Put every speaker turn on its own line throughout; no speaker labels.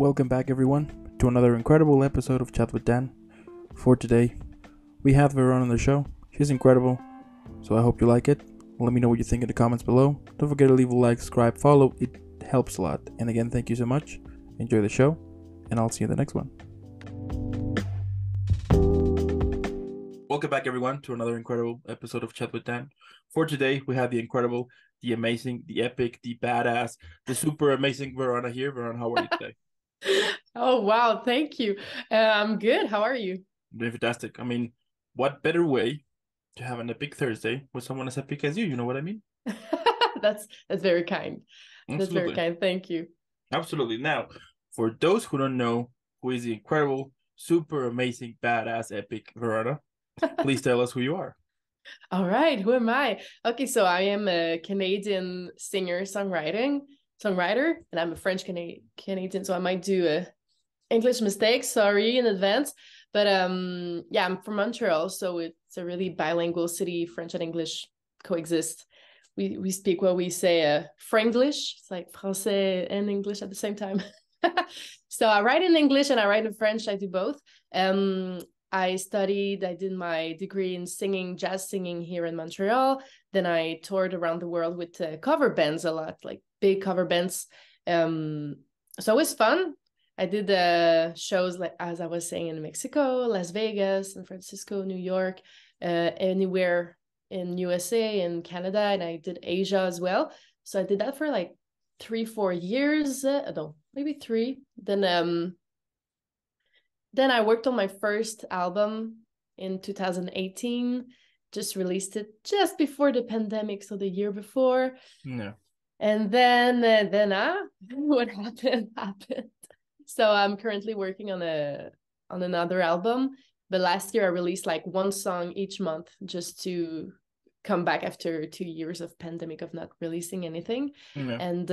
Welcome back, everyone, to another incredible episode of Chat with Dan. For today, we have Veronna on the show. She's incredible, so I hope you like it. Let me know what you think in the comments below. Don't forget to leave a like, subscribe, follow. It helps a lot. And again, thank you so much. Enjoy the show, and I'll see you in the next one. Welcome back, everyone, to another incredible episode of Chat with Dan. For today, we have the incredible, the amazing, the epic, the badass, the super amazing Veronna here. Veronna, how are you today?
Oh, wow. Thank you. I'm good. How are you?
Doing fantastic. I mean, what better way to have an epic Thursday with someone as epic as you? You know what I mean?
That's very kind. That's very
Absolutely.
kind. Thank you.
Absolutely. Now, for those who don't know who is the incredible, super amazing, badass, epic Veronna, please tell us who you are.
All right. Who am I? Okay, so I am a Canadian songwriter, and I'm a French Canadian, so I might do English mistakes. Sorry in advance. But yeah, I'm from Montreal, so it's a really bilingual city. French and English coexist. We speak what we say Franglish. It's like Français and English at the same time. So I write in English and I write in French. I do both. I did my degree in singing, jazz singing here in Montreal. Then I toured around the world with cover bands a lot, like big cover bands. So it was fun. I did shows, like as I was saying, in Mexico, Las Vegas, San Francisco, New York, anywhere in USA and Canada, and I did Asia as well. So I did that for like 3-4 years. No, maybe 3. Then I worked on my first album in 2018. Just released it just before the pandemic, so the year before.
Yeah.
And then what happened. So I'm currently working on another album. But last year I released like one song each month just to come back after 2 years of pandemic of not releasing anything.
Yeah.
And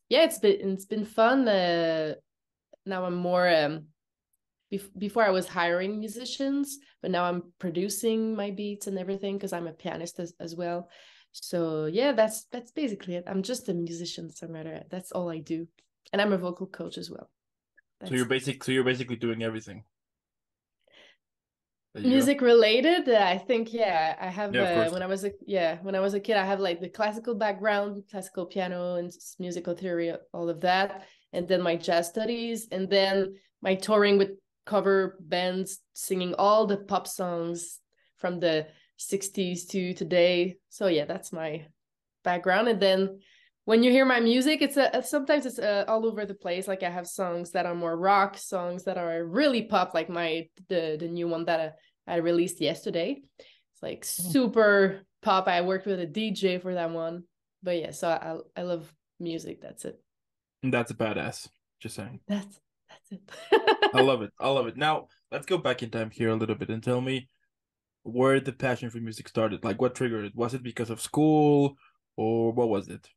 yeah, it's been fun. Now I'm more before I was hiring musicians, but now I'm producing my beats and everything because I'm a pianist as well. So yeah, that's basically it. I'm just a musician songwriter. That's all I do, and I'm a vocal coach as well.
So you're basically doing everything.
Music related, I think. Yeah, I have.
Yeah, of course.
When I was a kid, I have like the classical background, classical piano and musical theory, all of that, and then my jazz studies, and then my touring with cover bands, singing all the pop songs from the 60s to today. So yeah, that's my background. And then when you hear my music, it's sometimes it's all over the place. Like I have songs that are more rock, songs that are really pop, like the new one that I released yesterday. It's like super pop. I worked with a DJ for that one. But yeah, so I love music. That's it.
That's a badass. Just saying.
That's it.
I love it. Now, let's go back in time here a little bit and tell me where the passion for music started. Like, what triggered it? Was it because of school, or what was it?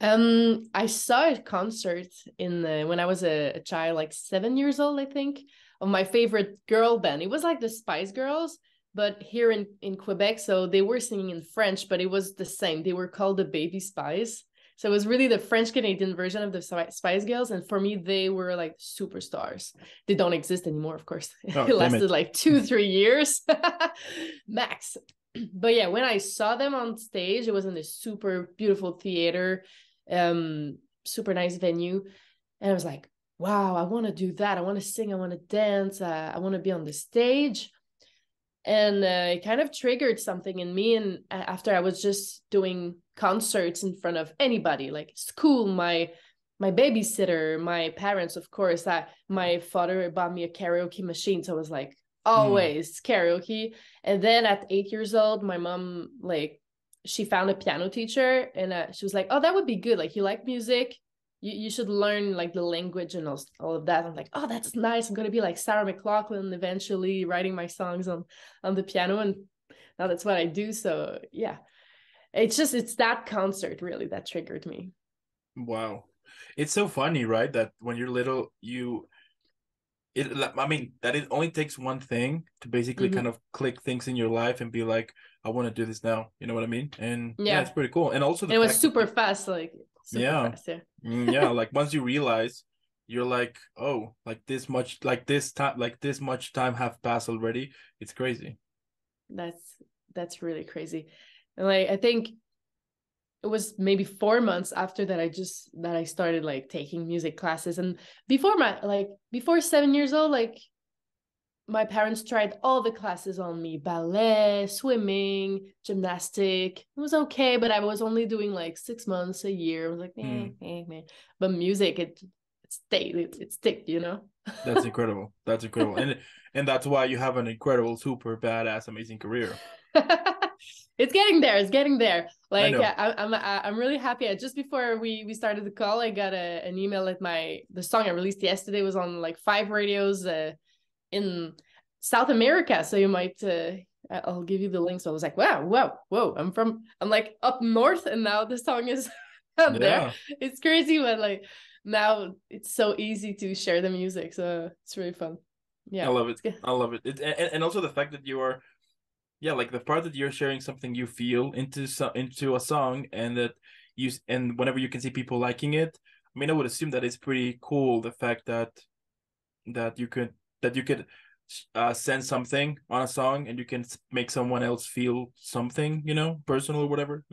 I saw a concert when I was a child, like 7 years old, I think, of my favorite girl band. It was like the Spice Girls, but here in Quebec. So they were singing in French, but it was the same. They were called the Baby Spice. So it was really the French Canadian version of the Spice Girls. And for me, they were like superstars. They don't exist anymore, of course.
Oh,
It lasted like 2-3 years max. But yeah, when I saw them on stage, it was in this super beautiful theater, super nice venue. And I was like, wow, I want to do that. I want to sing. I want to dance. I want to be on the stage. And it kind of triggered something in me. And after I was just doing concerts in front of anybody, like school, my babysitter, my parents, of course, my father bought me a karaoke machine. So I was like, always karaoke. And then at 8 years old, my mom, like, she found a piano teacher and she was like, oh, that would be good. Like, you like music. You should learn like the language and all of that. I'm like, oh, that's nice. I'm going to be like Sarah McLachlan eventually, writing my songs on the piano. And now that's what I do. So yeah, it's that concert really that triggered me.
Wow. It's so funny, right? That when you're little, that it only takes one thing to basically kind of click things in your life and be like, I want to do this now. You know what I mean? And yeah, it's pretty cool. And also
it was super fast, like super fast.
Yeah, like once you realize you're like, oh, like this much, like this much time have passed already. It's crazy.
That's really crazy. And like I think it was maybe 4 months after that I started like taking music classes. And before 7 years old, like my parents tried all the classes on me: ballet, swimming, gymnastic. It was okay, but I was only doing like 6 months, a year. I was like, But music, it stayed, it stick, you know?
That's incredible. That's incredible. And that's why you have an incredible, super badass, amazing career.
It's getting there. It's getting there.
I
Like
know.
I'm really happy. Just before we started the call, I got an email that the song I released yesterday was on like 5 radios in South America. So you might I'll give you the link. So I was like, wow, whoa, whoa. I'm like up north, and now the song is out there.
Yeah.
It's crazy, but like now it's so easy to share the music. So it's really fun.
I
Yeah.
love it.
It's good.
I love it. And also the fact that you are, yeah, like the part that you're sharing something you feel into a song, and that and whenever you can see people liking it, I mean, I would assume that it's pretty cool, the fact that you could that you could send something on a song and you can make someone else feel something, personal or whatever,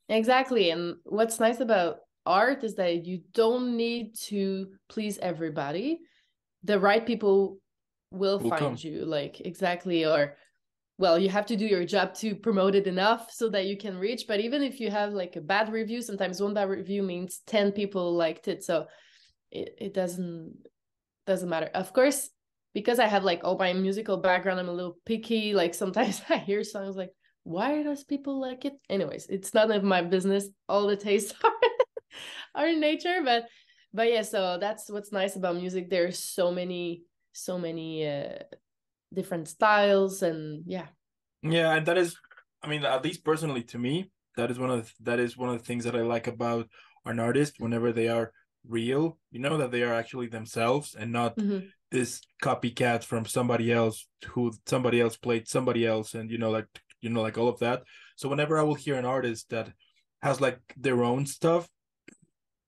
Exactly. And what's nice about art is that you don't need to please everybody. The right people will
will
find
come.
you, like, exactly. Or, well, you have to do your job to promote it enough so that you can reach. But even if you have like a bad review, sometimes one bad review means 10 people liked it. So it doesn't matter. Of course, because I have like all my musical background, I'm a little picky. Like sometimes I hear songs like, why does people like it? Anyways, it's none of my business. All the tastes are in nature, but yeah. So that's what's nice about music. There's so many different styles, and yeah.
Yeah, and that is, I mean, at least personally to me, that is one of the things that I like about an artist whenever they are real, that they are actually themselves and not
Mm-hmm.
this copycat from somebody else who somebody else played somebody else, and like all of that. So whenever I will hear an artist that has like their own stuff,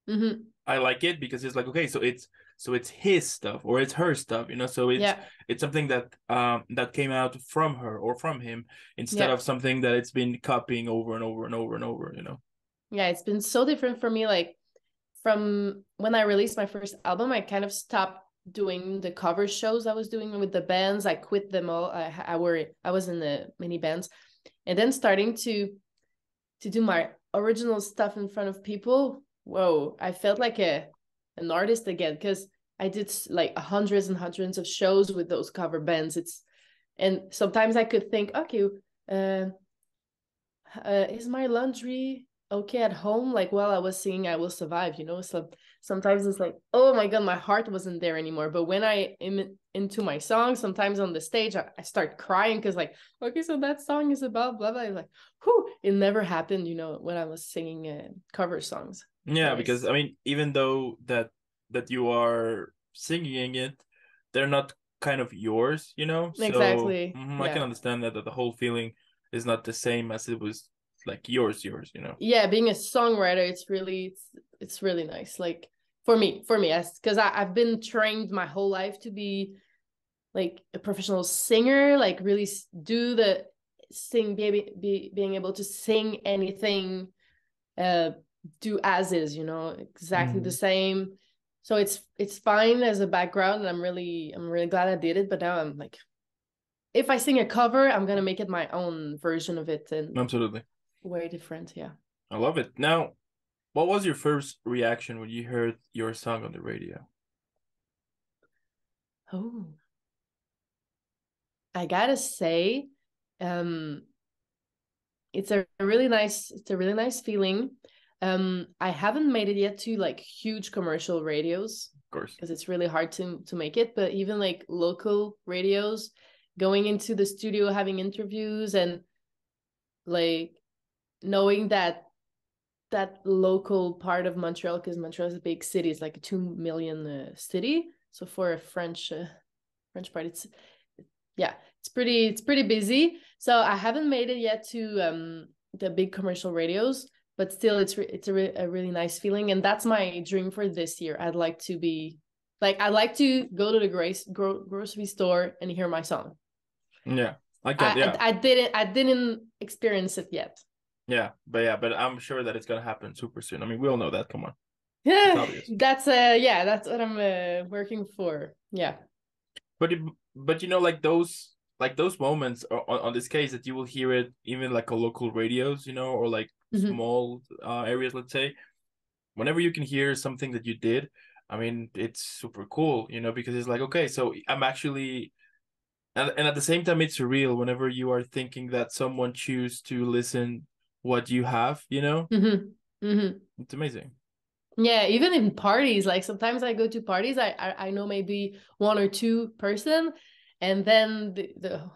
Mm-hmm.
I like it because it's like, okay, so it's his stuff or it's her stuff, so it's
Yeah.
it's something that came out from her or from him, instead
Yeah.
of something that it's been copying over and over and over and over.
Yeah. It's been so different for me. Like from when I released my first album, I kind of stopped doing the cover shows I was doing with the bands. I quit them all. I was in the mini bands, and then starting to do my original stuff in front of people. Whoa, I felt like an artist again, because I did like hundreds and hundreds of shows with those cover bands. And sometimes I could think, okay, uh, is my laundry okay at home? Like while I was singing I Will Survive, So sometimes it's like, oh my god, my heart wasn't there anymore. But when I am into my song, sometimes on the stage I start crying, because like, okay, so that song is about blah blah. Like, whew, it never happened, when I was singing cover songs.
Yeah,
So
because
it's
I mean, even though that you are singing it, they're not kind of yours. So
exactly,
I can
yeah.
understand that the whole feeling is not the same as it was like yours.
Yeah, being a songwriter, it's really nice. Like for me, yes, because I've been trained my whole life to be like a professional singer, like really do the being able to sing anything, uh, do as is, exactly the
Mhm.
same. So it's fine as a background, and I'm really glad I did it. But now I'm like, if I sing a cover, I'm gonna make it my own version of it, and
Absolutely.
way different. Yeah.
I love it. Now, what was your first reaction when you heard your song on the radio?
Oh, I gotta say, um, it's a really nice feeling. I haven't made it yet to like huge commercial radios,
Of course.
because it's really hard to make it. But even like local radios, going into the studio, having interviews, and like knowing that local part of Montreal, because Montreal is a big city, it's like a 2 million city. So for a French part, yeah, it's pretty busy. So I haven't made it yet to the big commercial radios, but still, it's a really nice feeling, and that's my dream for this year. I'd like to be Like I like to go to the grocery store and hear my song.
Yeah, I can. Yeah,
I didn't experience it yet.
but I'm sure that it's gonna happen super soon. I mean, we all know that. Come on, it's
Yeah,
obvious.
that's what I'm working for. Yeah.
But like those moments on this case that you will hear it even like a local radios, or like
Mm-hmm.
small areas, let's say. Whenever you can hear something that you did, I mean, it's super cool, because it's like, okay, so I'm actually, and at the same time, it's surreal whenever you are thinking that someone choose to listen what you have.
Mm-hmm. Mm-hmm.
It's amazing.
Yeah, even in parties, like sometimes I go to parties, I know maybe one or two person, and then the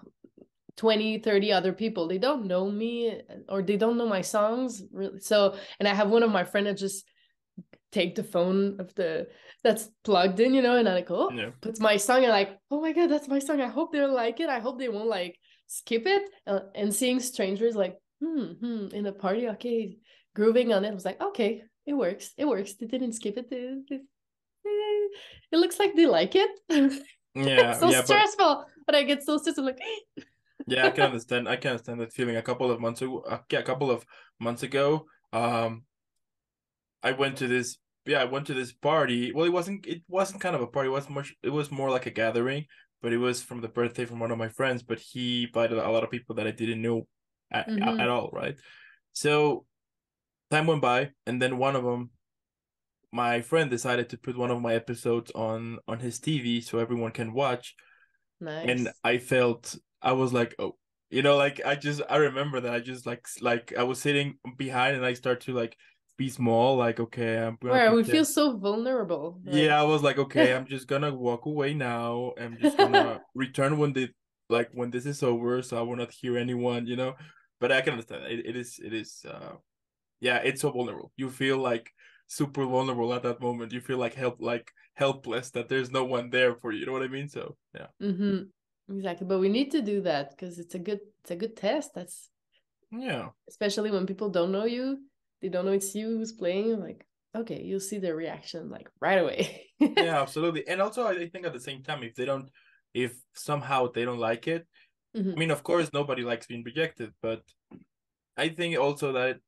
20, 30 other people, they don't know me or they don't know my songs really. So, and I have one of my friend that just take the phone of the that's plugged in, and I go, oh,
Yeah.
puts my song and like, oh my God, that's my song. I hope they'll like it. I hope they won't like skip it. And seeing strangers like, in the party, okay, grooving on it, I was like, okay, it works. It works. They didn't skip it. It looks like they like it. It's
Yeah,
so
yeah, but
stressful, but I get so stressed. I'm like,
yeah, I can understand. I can understand that feeling. A couple of months ago, I went to this I went to this party. Well, it wasn't kind of a party. It was more like a gathering, but it was from the birthday from one of my friends, but he invited a lot of people that I didn't know at
mm-hmm,
all, right? So time went by, and then one of them, my friend decided to put one of my episodes on his TV so everyone can watch, and
nice.
I was like, oh, like I remember that I just like I was sitting behind and I start to like be small, like, okay, I'm gonna
Where we feel
pretend.
so vulnerable, like,
Yeah, I was like, okay, I'm just gonna walk away now. I'm just gonna return when this is over, so I will not hear anyone. But I can understand it is yeah, it's so vulnerable. You feel like super vulnerable at that moment. You feel like helpless that there's no one there for you. You know what I mean? So yeah.
exactly. But we need to do that because it's a good test. That's
Yeah.
especially when people don't know you, they don't know it's you who's playing. Like, okay, you'll see their reaction like right away.
Yeah, absolutely. And also, I think at the same time, if somehow they don't like it, I
Hmm.
mean, of course, nobody likes being rejected, but I think also that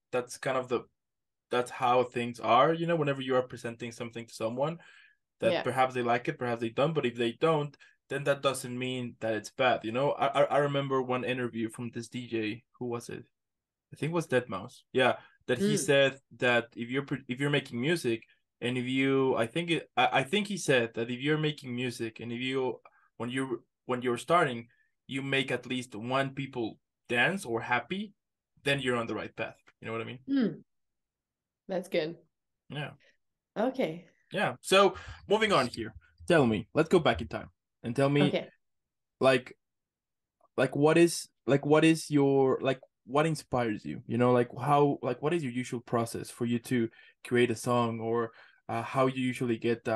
that's how things are, whenever you are presenting something to someone, that
Yeah.
perhaps they like it, perhaps they don't, but if they don't, then that doesn't mean that it's bad. I remember one interview from this DJ, who was it? I think it was Dead Mouse. Yeah, that he
Mm.
said that if you're making music, and if you I think he said that if you're making music, and if you when you're starting, you make at least one people dance or happy, then you're on the right path. You know what I mean?
Mm. That's good.
Yeah.
Okay.
Yeah. So moving on here. Tell me, let's go back in time and tell me,
Okay.
like what is your, like, what inspires you, like how, like, what is your usual process for you to create a song, or how you usually get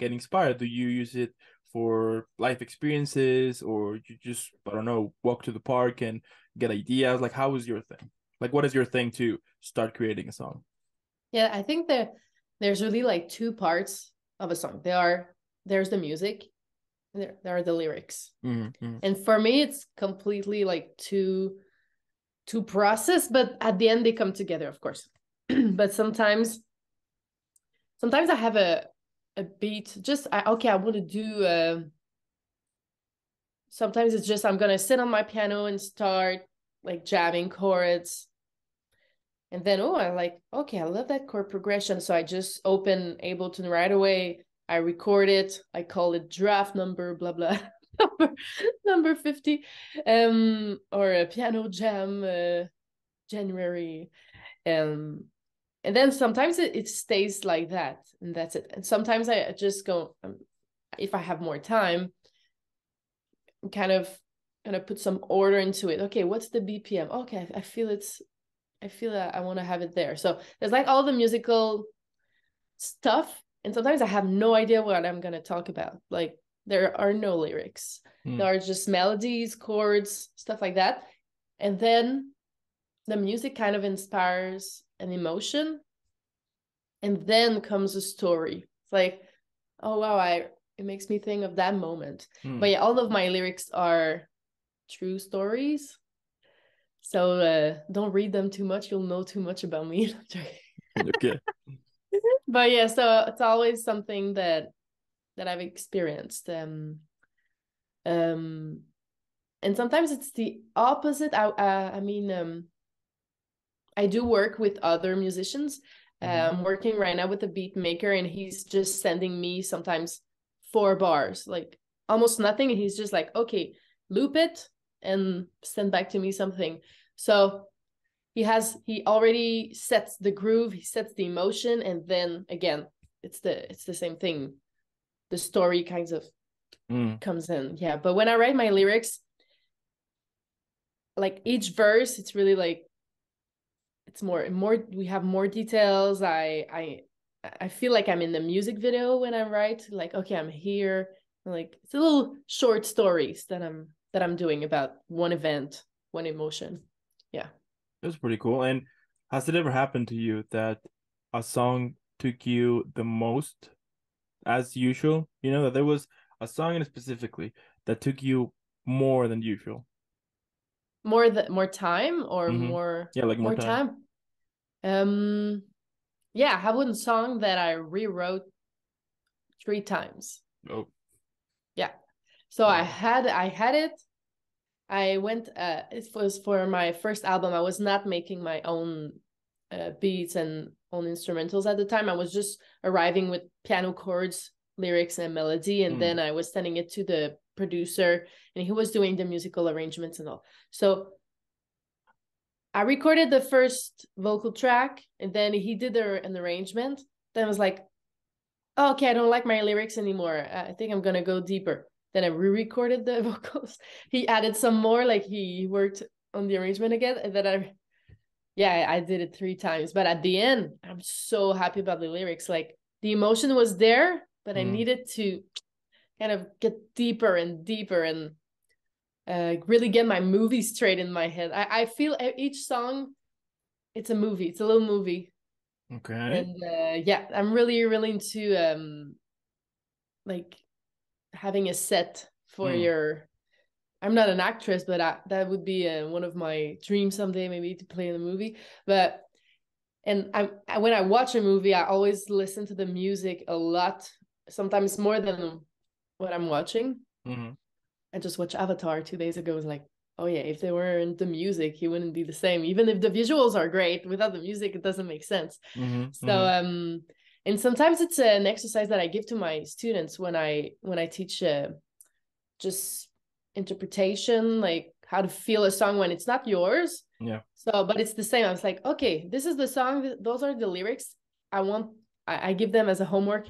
inspired? Do you use it for life experiences, or you just, I don't know, walk to the park and get ideas? Like, how is your thing? Like, what is your thing to start creating a song?
Yeah, I think that there's really like two parts of a song. There's the music, and there are the lyrics.
Mm-hmm.
And for me, it's completely like two process, but at the end they come together, of course. But sometimes I have a beat. Just okay, I want to do. Sometimes it's just I'm gonna sit on my piano and start like jamming chords, and then I like, okay, I love that chord progression, so I just open Ableton right away. I record it. I call it draft number blah blah number 50, or a piano jam, January. And then sometimes it stays like that, and that's it. And sometimes I just go, if I have more time, kind of put some order into it. Okay, what's the BPM? Okay, I feel that I want to have it there. So there's like all the musical stuff, and sometimes I have no idea what I'm gonna talk about. Like there are no lyrics. There
Mm.
are just melodies, chords, stuff like that. And then the music kind of inspires an emotion, and then comes a story. It's like, Oh wow, it makes me think of that moment. But
Hmm.
yeah, all of my lyrics are true stories. So don't read them too much. You'll know too much about me.
Okay.
But yeah, so it's always something that I've experienced. Um, and sometimes it's the opposite. I mean, I do work with other musicians.
Hmm.
I'm working right now with a beat maker, and he's just sending me sometimes 4 bars, like almost nothing. And he's just like, okay, loop it and send back to me something. So he already sets the groove, he sets the emotion, and then again, it's the same thing. The story kind of
Mm.
comes in. Yeah. But when I write my lyrics, like each verse, it's really like it's more we have more details. I feel like I'm in the music video when I write, like, okay, I'm here. Like it's a little short stories that I'm doing about one event, one emotion. Yeah.
That's pretty cool. And has it ever happened to you that a song took you the most as usual? You know, that there was a song in specifically that took you more than usual.
More time or
Hmm.
more
Yeah, like more
more
time.
time. Um yeah, I have one song that I rewrote 3 times.
Oh,
Yeah. So I
wow.
had I had it. I went it was for my first album. I was not making my own beats and own instrumentals at the time. I was just arriving with piano chords, lyrics, and melody, and then
Mm.
I was sending it to the producer, and he was doing the musical arrangements and all. So I recorded the first vocal track, and then he did an arrangement. Then I was like, oh, okay, I don't like my lyrics anymore. I think I'm gonna go deeper. Then I re-recorded the vocals. He added some more, like he worked on the arrangement again, and then yeah, I did it 3 times. But at the end, I'm so happy about the lyrics. Like the emotion was there, but I
Mm.
needed to kind of get deeper and deeper and really get my movie straight in my head. I feel each song, it's a movie. It's a little movie,
Okay.
and yeah, I'm really really into like having a set for
Mm.
your. I'm not an actress, but that would be one of my dreams someday, maybe to play in a movie. But and when I watch a movie, I always listen to the music a lot, sometimes more than what I'm watching.
Hmm.
I just watched Avatar 2 days ago. I was like, oh yeah, if they weren't the music, it wouldn't be the same. Even if the visuals are great, without the music, it doesn't make sense.
Hmm.
So
Hmm.
and sometimes it's an exercise that I give to my students when I teach just interpretation, like how to feel a song when it's not yours.
Yeah.
So, but it's the same. I was like, okay, this is the song. Those are the lyrics. I want. I give them as a homework.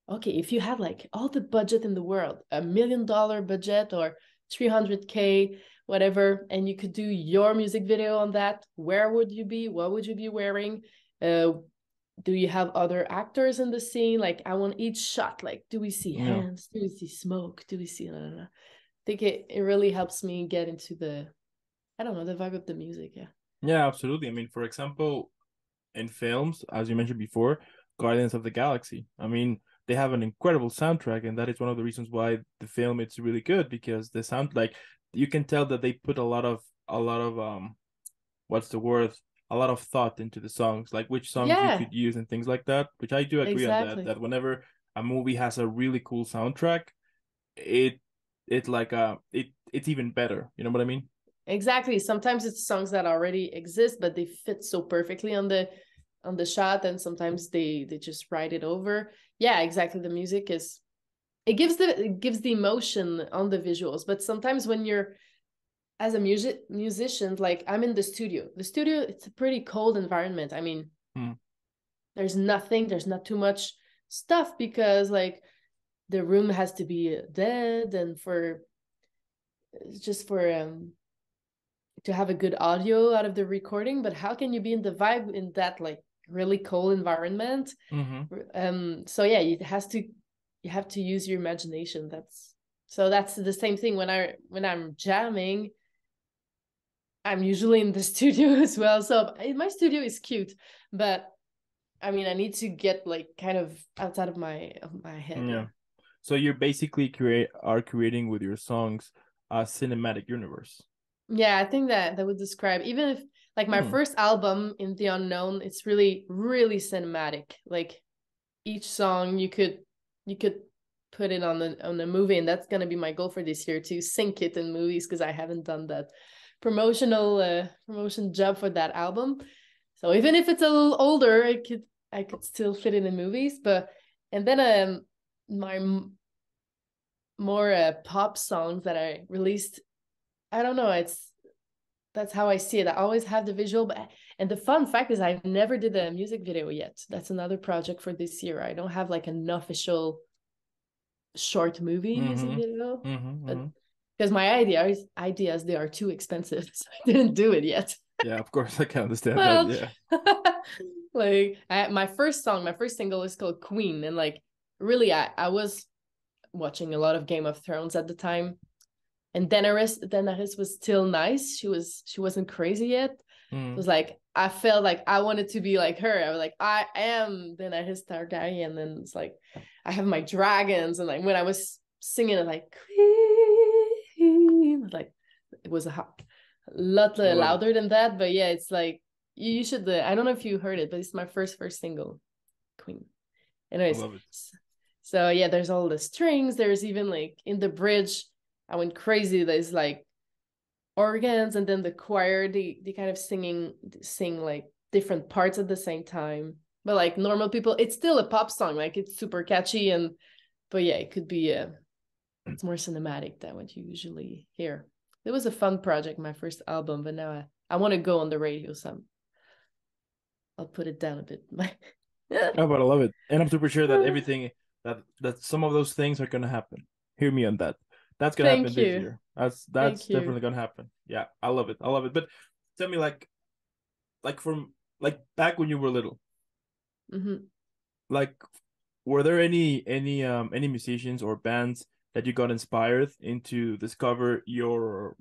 Okay, if you had like all the budget in the world, $1 million budget or 300K, whatever, and you could do your music video on that, where would you be? What would you be wearing? Uh, do you have other actors in the scene? Like, I want each shot. Like, do we see
Yeah.
hands? Do we see smoke? Do we see? I think it really helps me get into I don't know, the vibe of the music. Yeah.
Yeah, absolutely. I mean, for example, in films, as you mentioned before, Guardians of the Galaxy. I mean, they have an incredible soundtrack, and that is one of the reasons why the film is really good because the sound, like, you can tell that they put a lot of what's the word? A lot of thought into the songs, like which songs you
Yeah,
could use and things like that. Which I do agree on that.
exactly.
That whenever a movie has a really cool soundtrack, it it like it's even better. You know what I mean?
Exactly. Sometimes it's songs that already exist, but they fit so perfectly on the shot, and sometimes they just write it over. Yeah, exactly. The music is it gives the emotion on the visuals, but sometimes when you're as a musician, like I'm in the studio. The studio, it's a pretty cold environment. I mean,
Hmm.
there's not too much stuff because like the room has to be dead and for just for to have a good audio out of the recording. But how can you be in the vibe in that like really cold environment?
Mm-hmm.
So yeah, you have to use your imagination. That's the same thing when I'm jamming. I'm usually in the studio as well. So my studio is cute, but I mean, I need to get like kind of outside of my head.
Yeah.
Yeah.
So you basically creating with your songs a cinematic universe.
Yeah, I think that would describe, even if like my
Hmm.
first album in the unknown, it's really, really cinematic. Like each song you could put it on the movie, and that's gonna be my goal for this year, to sync it in movies, because I haven't done that promotion job for that album. So even if it's a little older, I could still fit it in movies. But and then my more pop songs that I released, I don't know, it's that's how I see it. I always have the visual, and the fun fact is I never did a music video yet. That's another project for this year. I don't have like an official short movie music
Mm-hmm.
video,
Mm-hmm.
but
Mm-hmm.
because my ideas they are too expensive, so I didn't do it yet.
Yeah, of course I can understand that.
Well,
Yeah.
like my first song, my first single is called Queen, and like really, I was watching a lot of Game of Thrones at the time, and Daenerys was still nice. She wasn't crazy yet. So it
Mm.
was like I felt like I wanted to be like her. I was like, I am Daenerys Targaryen, and it's like I have my dragons, and like when I was singing it, like Queen, like it was a lot
I love it.
louder than that. But yeah, it's like you should. I don't know if you heard it, but it's my first single, Queen.
I
Anyways,
love it.
so yeah, there's all the strings. There's even like in the bridge, I went crazy. There's like organs, and then the choir, they kind of sing like different parts at the same time. But like normal people, it's still a pop song. Like it's super catchy, and but yeah, it could be it's more cinematic than what you usually hear. It was a fun project, my first album, but now I want to go on the radio, so I'll put it down a bit.
Oh, but I love it. And I'm super sure that everything that some of those things are gonna happen. Hear me on that. That's gonna happen
Thank
this
you.
year. That's
Thank you.
definitely gonna happen. Yeah, I love it. I love it. But tell me like from like back when you were little,
Hmm.
like were there any musicians or bands that you got inspired into discover your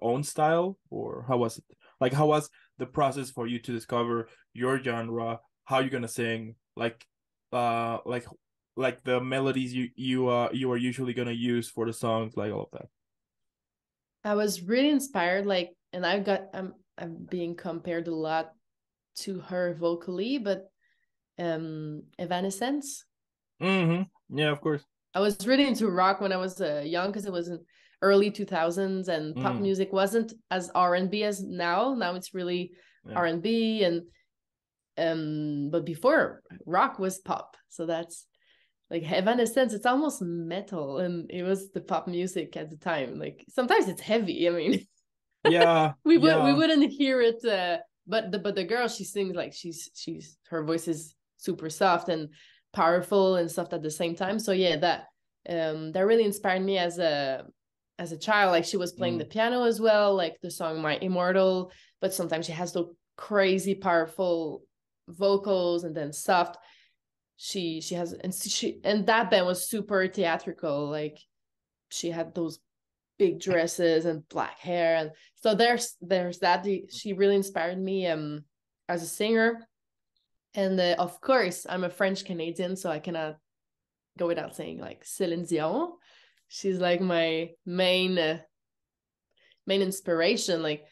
own style, or how was it? Like how was the process for you to discover your genre, how you're gonna sing, uh like like the melodies you are usually gonna use for the songs, like all of that.
I was really inspired, like, and I'm being compared a lot to her vocally, but Evanescence.
Mm-hmm. Yeah, of course.
I was really into rock when I was young, because it was in early 2000s, and pop
Mm,
music wasn't as R&B as now. Now it's really
yeah.
R&B, and but before, rock was pop. So that's like Evanescence. It's almost metal, and it was the pop music at the time. Like sometimes it's heavy. I mean,
Yeah,
we
yeah.
wouldn't hear it, but the girl, she sings like she's her voice is super soft and powerful and soft at the same time. So yeah, that really inspired me as a child. Like she was playing the
Mm,
piano as well, like the song My Immortal, but sometimes she has those crazy powerful vocals, and then soft. She has, and that band was super theatrical. Like she had those big dresses and black hair, and so there's that. She really inspired me as a singer. And of course, I'm a French Canadian, so I cannot go without saying like Celine Dion. She's like my main inspiration. Like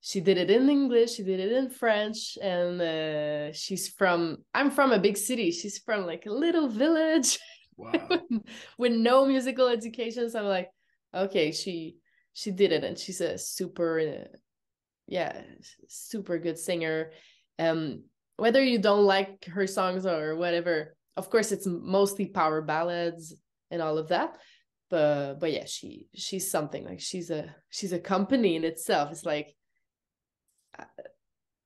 she did it in English, she did it in French, and I'm from a big city. She's from like a little village
wow.
with no musical education. So I'm like, okay, she did it, and she's a super yeah, super good singer. Um, Whether you don't like her songs or whatever, of course it's mostly power ballads and all of that. But yeah, she's something. Like she's a company in itself. It's like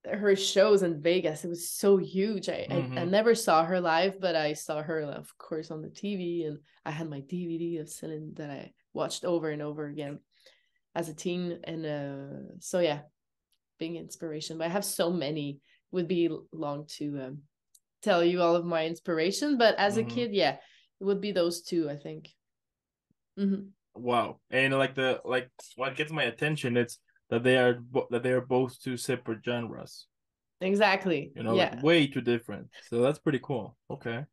her shows in Vegas, it was so huge. I
Mm-hmm.
never saw her live, but I saw her, of course, on the TV, and I had my DVD of Celine that I watched over and over again as a teen. And so yeah, being inspiration. But I have so many. It would be long to tell you all of my inspiration. But as a
Mm-hmm.
kid, yeah, it would be those two, I think. Hmm.
Wow. And like what gets my attention, it's that they are both two separate genres.
Exactly.
You know, like
Yeah.
way too different. So that's pretty cool. Okay.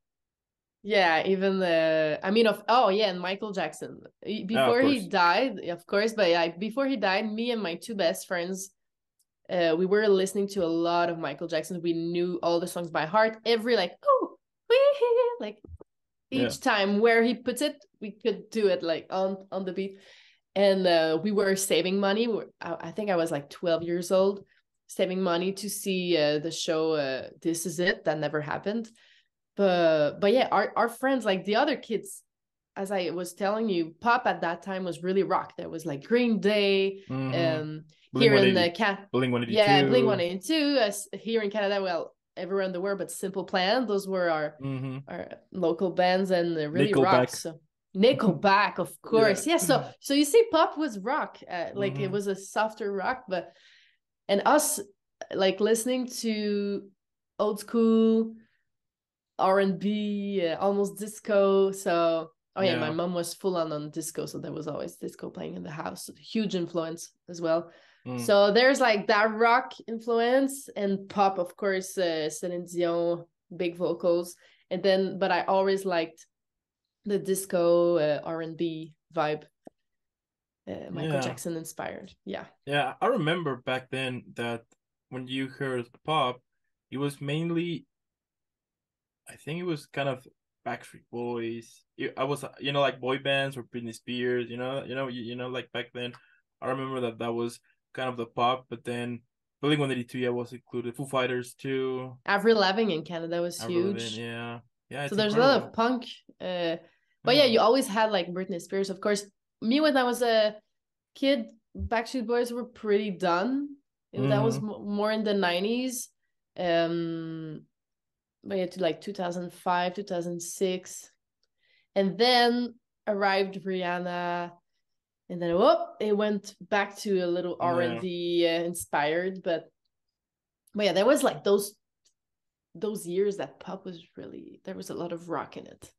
Yeah, even the I mean and Michael Jackson.
Of
Before he
course.
died, of course, but yeah, before he died, me and my two best friends, we were listening to a lot of Michael Jackson. We knew all the songs by heart. Every like, oh, like
Yeah.
each time where he puts it, we could do it like on the beat. And we were saving money. I think I was like 12 years old, saving money to see the show This Is It. That never happened. But yeah, our friends, like the other kids, as I was telling you, pop at that time was really rock. There was like Green Day,
Mm-hmm. Blink
here in the
180, Blink
yeah, Blink
182.
182, as here in Canada, well, everywhere in the world, but Simple Plan, those were
Mm-hmm.
our local bands and really rock.
Nickelback.
So Nickelback, of
Yeah.
course. Yeah, so you see, pop was rock, like it
Mm-hmm.
was a softer rock, but and us like listening to old school R&B, almost disco. So, oh yeah, my
Yeah.
mom was full on disco, so there was always disco playing in the house. Huge influence as well.
Mm.
So there's like that rock influence and pop, of course, Celine Dion, big vocals, and then but I always liked the disco R&B vibe, Michael
Yeah.
Jackson inspired. Yeah,
Yeah. I remember back then that when you heard pop, it was mainly, I think it was kind of Backstreet Boys. I was, like boy bands or Britney Spears. Like back then, I remember that was kind of the pop. But then Blink 182, yeah, was included. Foo Fighters too.
Avril Lavigne in Canada was
Avril Lavigne,
huge.
yeah, yeah,
So
it's
there's a lot of
incredible.
punk. But yeah,
Yeah.
you always had like Britney Spears. Of course, me when I was a kid, Backstreet Boys were pretty done. That was
Mm-hmm.
more in the 90s. Um, but yeah, to like 2005, 2006. And then arrived Rihanna. And then, it went back to a little
Yeah,
R&B inspired. But yeah, there was like those years that pop was really, there was a lot of rock in it.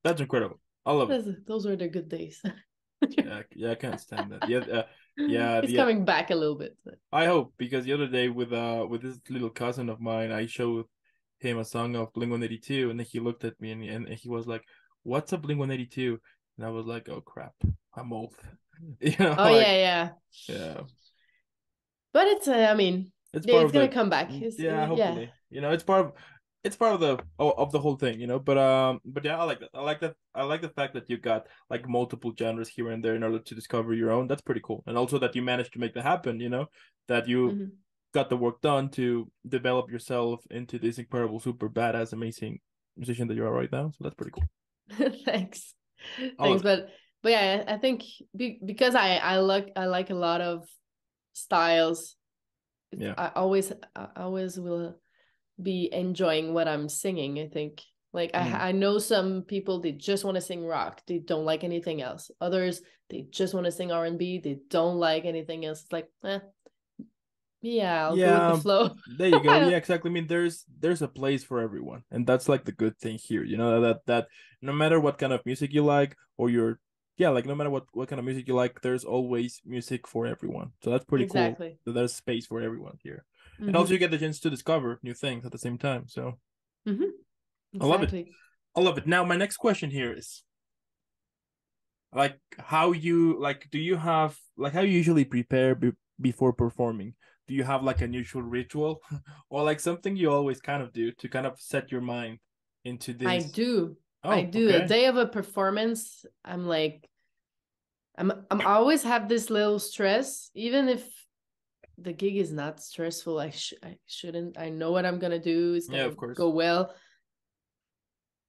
that's incredible. I love it.
Those were the good days.
Yeah, yeah, I can't stand that. Yeah, yeah,
It's coming back a little bit.
I hope, because the other day with this little cousin of mine, I showed him a song of Blink 182, and then he looked at me and he was like, "What's a Blink 182?" And I was like, "Oh crap, I'm old."
Oh
Like,
yeah, yeah.
yeah,
But it's I mean,
it's
yeah,
part
it's
of
gonna
the,
come back. It's
yeah,
yeah.
hopefully, it's part of the whole thing. But yeah, I like that. I like the fact that you got like multiple genres here and there in order to discover your own. That's pretty cool, and also that you managed to make that happen. That you
Mhm.
got the work done to develop yourself into this incredible, super badass, amazing musician that you are right now. So that's pretty cool.
Thanks.
I love
Thanks,
it.
but yeah, I think because I like a lot of styles.
Yeah.
I always will be enjoying what I'm singing. I think like
Mm.
I know some people they just want to sing rock. They don't like anything else. Others they just want to sing R&B. They don't like anything else. It's like, yeah, I'll go with the
Yeah.
flow.
There you go. Yeah, exactly. I mean, there's a place for everyone, and that's like the good thing here. That no matter what kind of music you like, or like no matter what kind of music you like, there's always music for everyone. So that's pretty cool
Exactly.
that there's space for everyone here, and also
Mm-hmm.
you get the chance to discover new things at the same time. So
Mm-hmm.
I love it.
Exactly.
I love it. Now, my next question here is like how you like do you have like how you usually prepare before performing? Do you have like an usual ritual or like something you always kind of do to kind of set your mind into
I
this?
do. I
Oh,
do. A
okay.
day of a performance, I'm like, I'm always have this little stress, even if the gig is not stressful. I shouldn't. I know what I'm gonna do. It's
Yeah,
gonna
of course.
go well.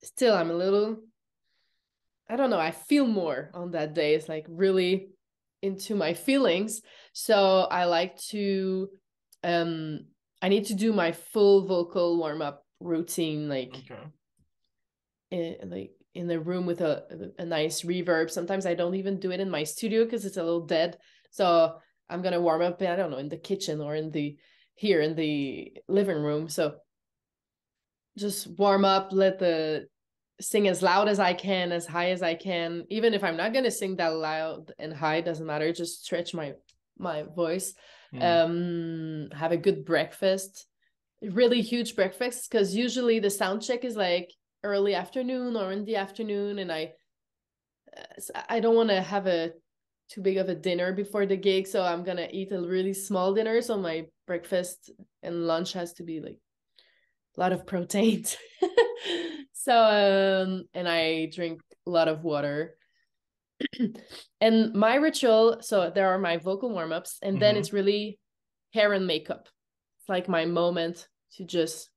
Still, I'm a little. I don't know. I feel more on that day. It's like really into my feelings. So I like to. Um, I need to do my full vocal warm up routine,
Okay.
like in the room with a nice reverb. Sometimes I don't even do it in my studio because it's a little dead. So I'm gonna warm up, I don't know, in the kitchen or here in the living room. So just warm up, let the sing as loud as I can, as high as I can. Even if I'm not gonna sing that loud and high, doesn't matter. Just stretch my voice.
Mm.
Have a good breakfast, really huge breakfast, because usually the sound check is like early afternoon or in the afternoon, and I don't want to have a too big of a dinner before the gig, so I'm gonna eat a really small dinner. So my breakfast and lunch has to be like a lot of proteins. So and I drink a lot of water. And my ritual, so there are my vocal warm-ups, and then it's really hair and makeup. It's like my moment to just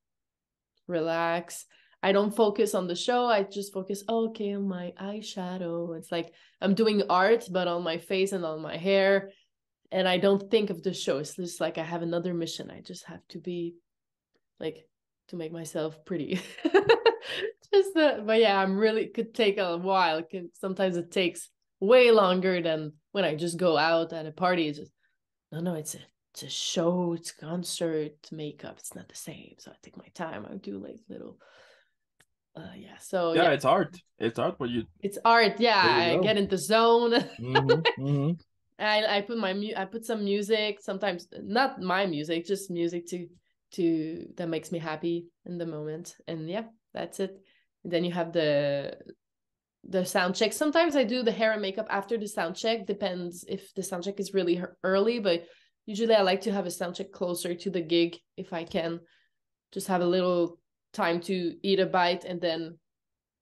relax. I don't focus on the show. I just focus, okay, on my eyeshadow. It's like I'm doing art, but on my face and on my hair. And I don't think of the show. It's just like I have another mission. I just have to be like to make myself pretty. But yeah, I'm really could take a while. Sometimes it takes way longer than when I just go out at a party. It's just no, it's a show, it's a concert, makeup. It's not the same. So I take my time. I do like little yeah. So
Yeah,
yeah.
it's art. It's art, but you
It's art. Yeah,
there you
I
go.
get in the zone.
Mm-hmm.
I put I put some music, sometimes not my music, just music to that makes me happy in the moment. And yeah, that's it. And then you have the sound check. Sometimes I do the hair and makeup after the sound check. Depends if the sound check is really early, but usually I like to have a sound check closer to the gig if I can. Just have a little time to eat a bite and then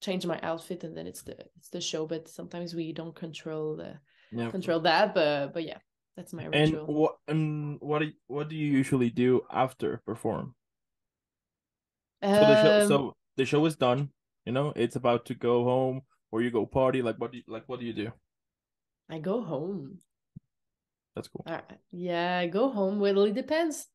change my outfit, and then it's the show. But sometimes we don't
Yeah.
control that. But yeah, that's my ritual.
What do you usually do after perform?
Um,
So the show is done, it's about to go home or you go party. What do you do?
I go home.
That's cool.
Yeah, I go home. Well, it depends.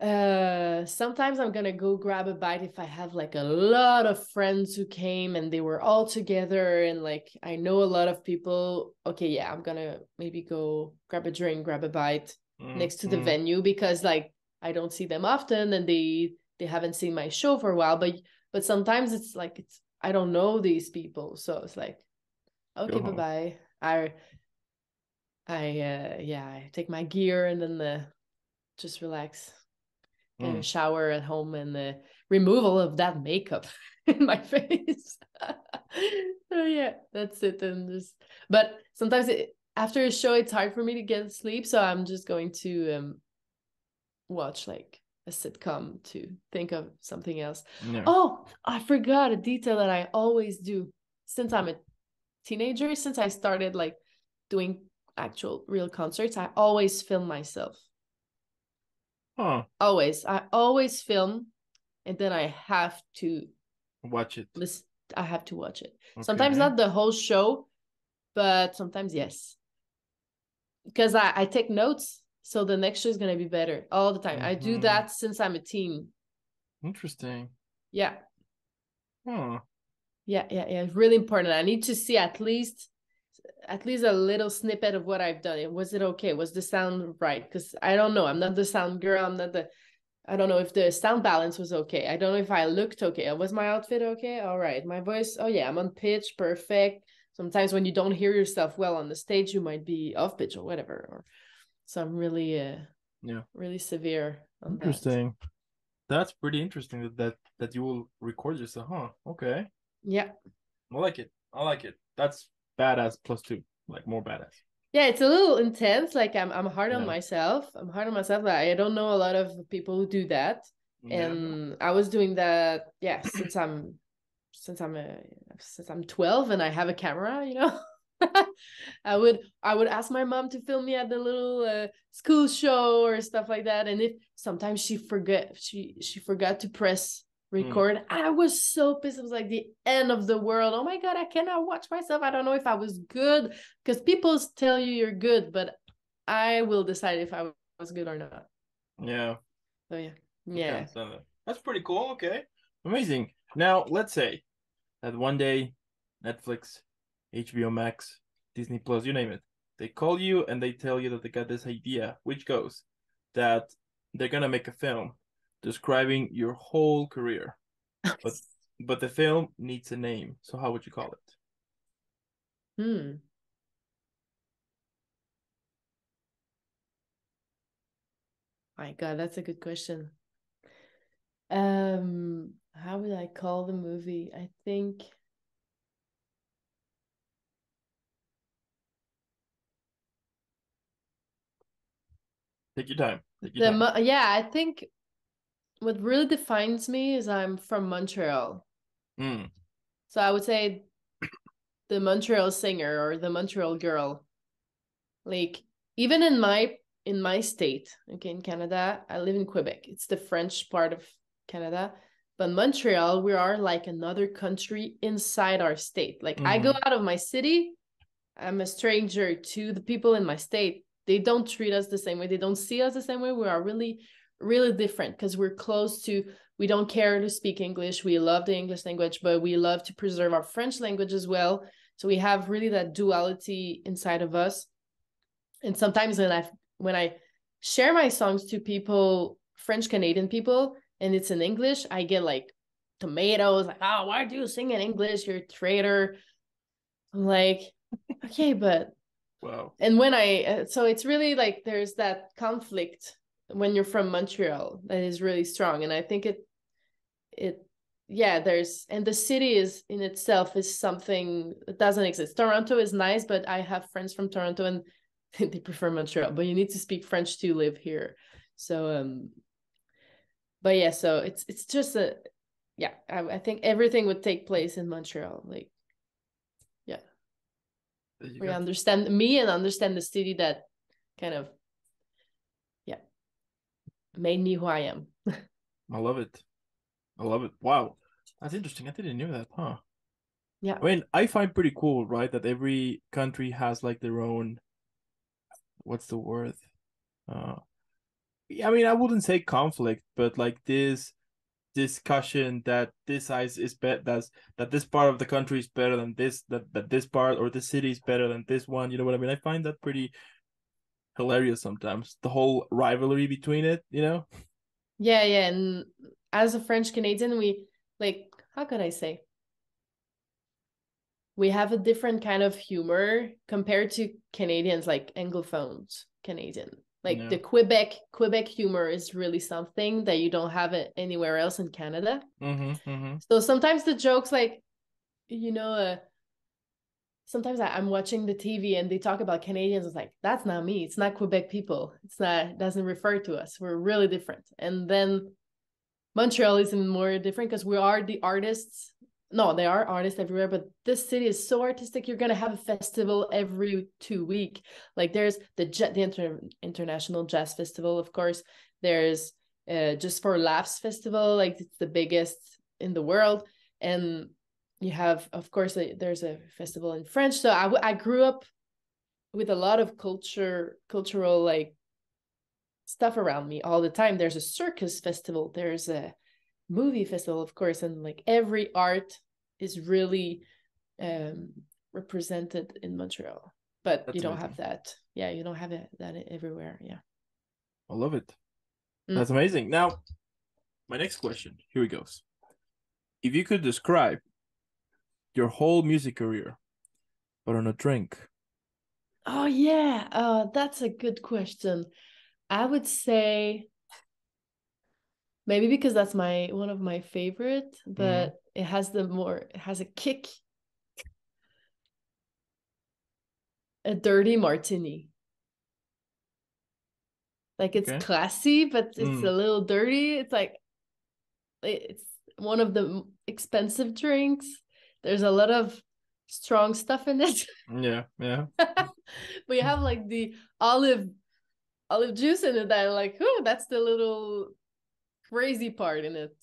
Sometimes I'm gonna go grab a bite if I have like a lot of friends who came and they were all together, and like I know a lot of people. Okay, yeah, I'm gonna maybe go grab a drink, grab a bite next to the
Mm.
venue, because like I don't see them often and they haven't seen my show for a while. But sometimes it's like it's I don't know these people, so it's like
Go
okay, bye
home.
bye. I take my gear and then just relax, get a
Mm.
shower at home, and the removal of that makeup in my face. So yeah, that's it. And just, but sometimes after a show, it's hard for me to get sleep, so I'm just going to watch like a sitcom to think of something else.
Yeah.
Oh, I forgot a detail that I always do since I'm a teenager. Since I started like doing actual real concerts, I always film myself.
Huh.
Always, I always film, and then I have to
Watch it.
listen. I have to watch it. Sometimes
Okay.
not the whole show, but sometimes yes, because I take notes, so the next show is gonna be better all the time. I do
Mm-hmm.
that since I'm a teen.
Interesting.
Yeah,
Huh.
yeah. It's really important. I need to see at least a little snippet of what I've done. Was it okay? Was the sound right? Because I don't know. I'm not the sound girl. I'm not the I don't know if the sound balance was okay. I don't know if I looked okay. Was my outfit okay? All right. My voice, oh yeah, I'm on pitch, perfect. Sometimes when you don't hear yourself well on the stage, you might be off pitch or whatever. So I'm really,
Yeah.
really severe on that.
Interesting. That's pretty interesting that you will record yourself, huh? Okay.
Yeah.
I like it. I like it. That's badass plus two. Like more badass.
Yeah, it's a little intense. Like I'm hard on
Yeah.
myself. I'm hard on myself. I don't know a lot of people who do that.
Yeah.
And I was doing that, yeah, since I'm 12 and I have a camera, you know. I would ask my mom to film me at the little school show or stuff like that, and if sometimes she forgot to press
Mm.
record, I was so pissed. It was like the end of the world. Oh my god, I cannot watch myself. I don't know if I was good, because people tell you you're good, but I will decide if I was good or not.
Yeah.
So yeah,
I can
yeah.
understand that. That's pretty cool. Okay. Amazing. Now, let's say that one day Netflix, HBO Max, Disney Plus, you name it, they call you and they tell you that they got this idea, which goes that they're gonna make a film describing your whole career, but the film needs a name. So how would you call it?
Hmm. My God, that's a good question. How would I call the movie? I think
Take your time. Take your time.
yeah, I think what really defines me is I'm from Montreal.
Mm.
So I would say the Montreal singer or the Montreal girl. Like even in my state, okay, in Canada, I live in Quebec. It's the French part of Canada. But Montreal, we are like another country inside our state. Like I go
Mm-hmm.
out of my city, I'm a stranger to the people in my state. They don't treat us the same way. They don't see us the same way. We are really, really different because we're close to, we don't care to speak English. We love the English language, but we love to preserve our French language as well. So we have really that duality inside of us. And sometimes when I share my songs to people, French Canadian people, and it's in English, I get like tomatoes, like, oh, why do you sing in English? You're a traitor. I'm like, okay, but
Wow.
and when so it's really like there's that conflict when you're from Montreal that is really strong, and I think it yeah, there's, and the city is in itself is something that doesn't exist. Toronto is nice, but I have friends from Toronto and they prefer Montreal, but you need to speak French to live here. So but yeah, so it's just a yeah, I think everything would take place in Montreal. Like yeah,
There you
we
go.
understand me and understand the city that kind of yeah made me who I am.
I love it. I love it. Wow. That's interesting. I didn't know that, huh?
Yeah.
I mean, I find pretty cool, right? That every country has like their own, what's the word? Uh, I mean, I wouldn't say conflict, but like this discussion that this size is that this part of the country is better than that this part or this city is better than this one. You know what I mean? I find that pretty hilarious sometimes. The whole rivalry between it, you know?
Yeah, yeah. And as a French Canadian, we like, how could I say? We have a different kind of humor compared to Canadians, like Anglophones Canadian. Like the
Yeah.
Quebec humor is really something that you don't have it anywhere else in Canada.
Mm-hmm. Mm-hmm.
So sometimes the jokes, like, you know, sometimes I'm watching the TV and they talk about Canadians. It's like, that's not me. It's not Quebec people. It's not, it doesn't refer to us. We're really different. And then Montreal is even more different because we are the artists. No, there are artists everywhere, but this city is so artistic. You're gonna have a festival every 2 week. Like there's international jazz festival, of course. There's just for laughs festival, like it's the biggest in the world, and you have, of course, there's a festival in French. So I grew up with a lot of cultural like stuff around me all the time. There's a circus festival, there's a movie festival, of course, and like every art is really represented in Montreal. But you
That's
don't have
amazing.
that. Yeah, you don't have that everywhere. Yeah.
I love it. That's
Mm.
amazing. Now, my next question. Here it goes. If you could describe your whole music career, but on a drink.
Oh yeah. That's a good question. I would say maybe because that's my one of my favorite,
Mm-hmm.
but it has a kick, a dirty martini. Like it's
Okay.
classy, but it's a
Mm.
little dirty. It's like it's one of the expensive drinks. There's a lot of strong stuff in it.
Yeah, yeah.
But you have like the olive juice in it that like, oh, that's the little crazy part in it.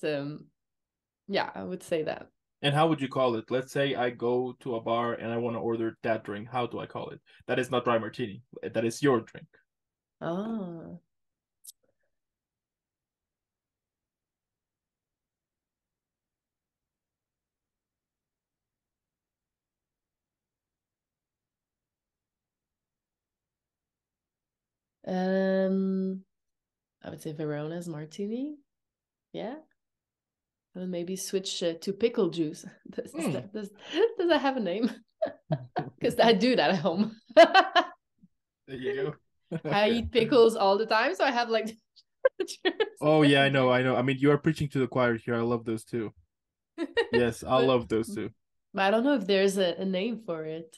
Yeah, I would say that.
And how would you call it? Let's say I go to a bar and I want to order that drink. How do I call it? That is not dry martini. That is your drink.
Oh. Um I would say Verona's martini. Yeah. And maybe switch to pickle juice.
Mm.
Does that have a name? Because I do that at home.
There you go.
I
Okay.
eat pickles all the time, so I have like
Oh yeah, I know, I know. I mean, you are preaching to the choir here. I love those too. Yes, I
but
love those too.
but I don't know if there's a name for it.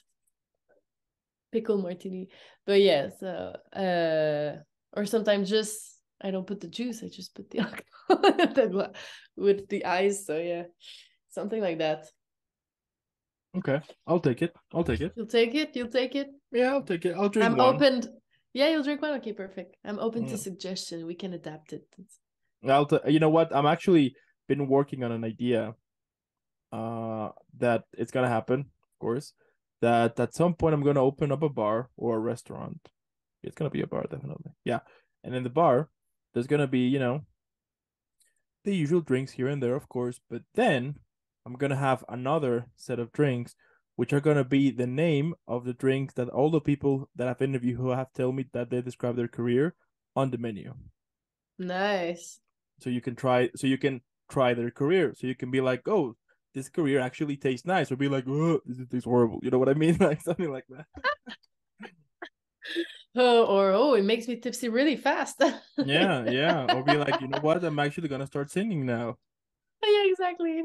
Pickle martini. But yeah, so or sometimes just I don't put the juice, I just put the alcohol with the ice. So yeah, something like that.
Okay, I'll take it. I'll take it.
You'll take it. You'll take it.
Yeah, I'll take it. I'll drink
I'm
one.
open. Yeah, you'll drink one. Okay, perfect. I'm open to
Mm.
suggestion. We can adapt it.
You know what? I'm actually been working on an idea that it's gonna happen, of course, that at some point I'm gonna open up a bar or a restaurant. It's gonna be a bar, definitely. Yeah. And in the bar, there's gonna be, the usual drinks here and there, of course, but then I'm gonna have another set of drinks, which are gonna be the name of the drinks that all the people that I've interviewed who have told me that they describe their career on the menu.
Nice.
So you can try their career. So you can be like, oh, this career actually tastes nice, or be like, oh, this tastes horrible. You know what I mean? Like something like that.
Oh, it makes me tipsy really fast.
Yeah, yeah. Or be like, you know what? I'm actually gonna start singing now.
Yeah, exactly.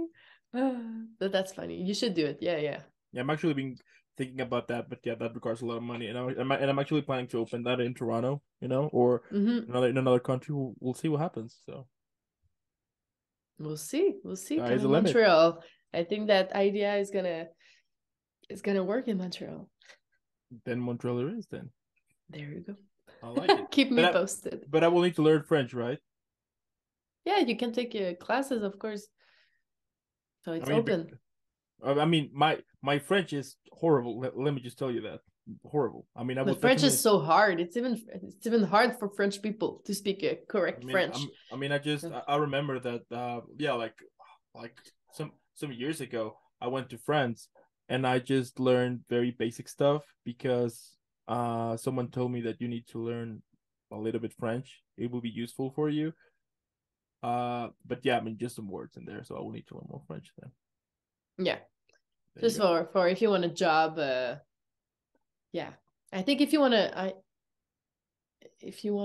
That's funny. You should do it. Yeah, yeah.
Yeah, I'm actually been thinking about that, but yeah, that requires a lot of money, and I'm actually planning to open that in Toronto, or
Mm-hmm.
in another country. We'll see what happens. So
We'll see. We'll see.
sky's
Come
the
in
limit.
Montreal. I think that idea is gonna work in Montreal.
Then Montreal there is. Then
There you
I like it,
go. Keep
but
me posted.
I will need to learn French, right?
Yeah, you can take your classes, of course. So
I
it's
mean,
open.
I mean, my French is horrible. Let me just tell you that horrible. I mean, I will
But French is
definitely.
so hard. It's even hard for French people to speak a correct French.
I remember that. Yeah, like some years ago, I went to France and I just learned very basic stuff because someone told me that you need to learn a little bit French. It will be useful for you. But yeah, I mean, just some words in there, so I will need to learn more French then.
Yeah,
There you
just
go.
for if you want a job. Yeah, I think if you want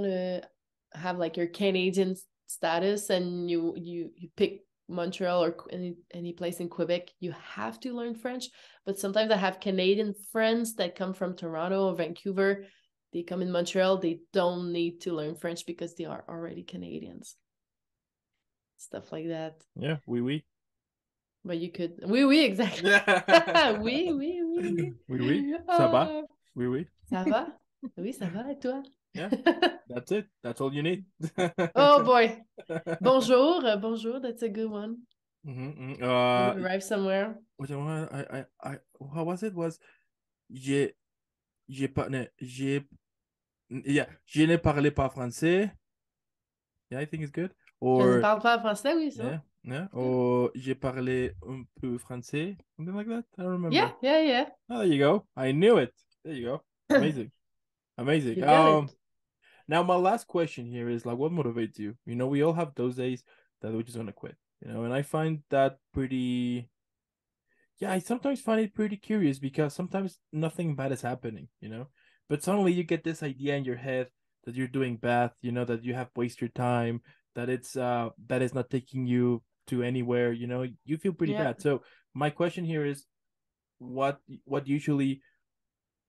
to have like your Canadian status and you pick Montreal or any place in Quebec, you have to learn French. But sometimes I have Canadian friends that come from Toronto or Vancouver. They come in Montreal, they don't need to learn French because they are already Canadians. Stuff like that.
Yeah, oui,
But you could, oui, exactly. Oui, oui, oui,
oui.
oui.
Oui, oui. Ça va? Oui, oui.
Ça va? Oui, ça va, et toi?
Yeah, that's it. That's all you need.
Oh boy. Bonjour, bonjour. That's a good one.
Mhm, mhm.
You arrive somewhere.
How was it? Was j'ai j'ai pas ne- j'ai yeah, je ne parlais pas français. Yeah, I think it's good.
Je ne
Or
parle pas français, oui, c'est bon.
yeah, yeah.
Good.
Or j'ai parlé un peu français, something like that. I don't
Yeah,
remember.
yeah, yeah.
Oh, there you go. I knew it. There you go. Amazing, amazing.
You got it.
Now my last question here is like, what motivates you? We all have those days that we just want to quit. And I find that pretty. Yeah, I sometimes find it pretty curious because sometimes nothing bad is happening. But suddenly you get this idea in your head that you're doing bad, that you have wasted your time, that is not taking you to anywhere. You feel pretty
Yeah.
bad. So my question here is what usually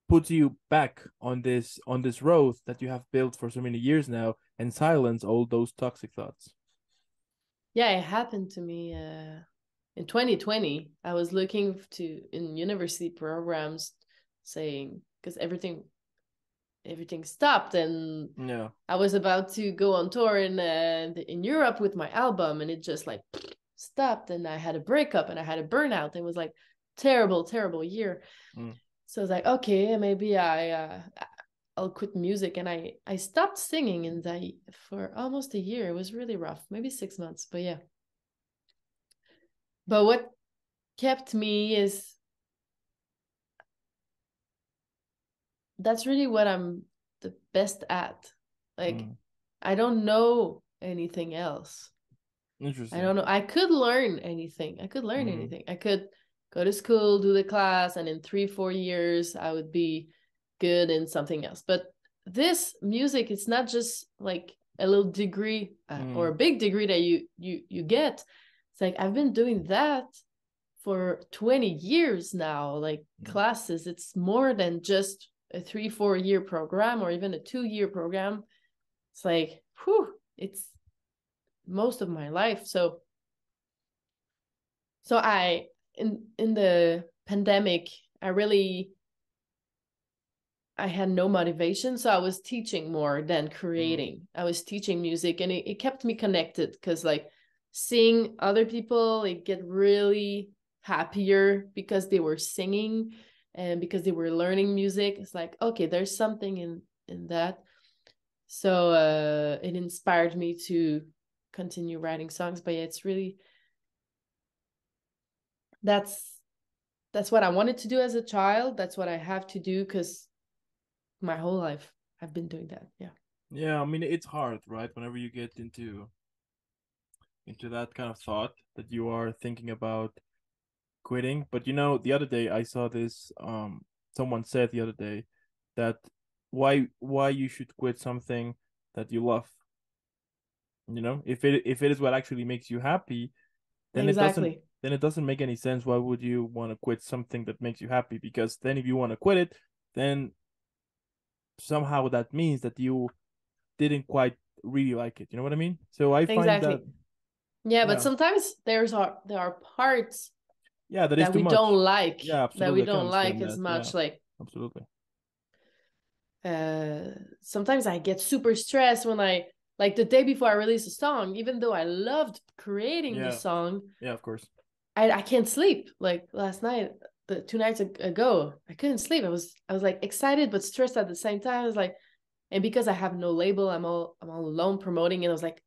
puts you back on this road that you have built for so many years now and silence all those toxic thoughts.
Yeah, it happened to me in 2020. I was looking to in university programs saying because everything stopped and
Yeah.
I was about to go on tour in Europe with my album and it just like stopped and I had a breakup and I had a burnout. It was like terrible, terrible year.
Mm.
So I was like, okay, maybe I'll quit music. And I stopped singing and for almost a year. It was really rough, maybe 6 months, but yeah. But what kept me is that's really what I'm the best at. Like,
Mm.
I don't know anything else. I
Interesting.
don't know. I could learn anything. I could learn
Mm.
anything. I could go to school, do the class, and in 3, 4 years, I would be good in something else. But this music, it's not just like a little degree or a big degree that you get. It's like I've been doing that for 20 years now, like classes. It's more than just a 3-4 year program or even a 2-year program. It's like, whew, it's most of my life. So I in the pandemic, I had no motivation. So I was teaching more than creating. I was teaching music, and it kept me connected, because like seeing other people like get really happier because they were singing and because they were learning music. It's like, okay, there's something in that. So it inspired me to continue writing songs. But yeah, it's really, that's what I wanted to do as a child. That's what I have to do, because my whole life I've been doing that. Yeah.
Yeah, I mean it's hard, right? Whenever you get into that kind of thought that you are thinking about quitting. But the other day I saw this someone said the other day that why you should quit something that you love. If it is what actually makes you happy, then it doesn't
Exactly.
then it doesn't make any sense. Why would you want to quit something that makes you happy? Because then if you want to quit it, then somehow that means that you didn't quite really like it. You know what I mean? So I find that,
Exactly. Yeah, but
yeah,
sometimes there are parts
yeah, that is
that
too
we don't
much.
like,
Yeah, absolutely. I can understand
as
that. Yeah,
much. Like
absolutely.
sometimes I get super stressed when I, like the day before I release a song, even though I loved creating the
Yeah,
song,
yeah, of course.
I can't sleep. Like last night, the 2 nights ago, I couldn't sleep. I was like excited but stressed at the same time. I was like, and because I have no label, I'm all alone promoting, and I was like,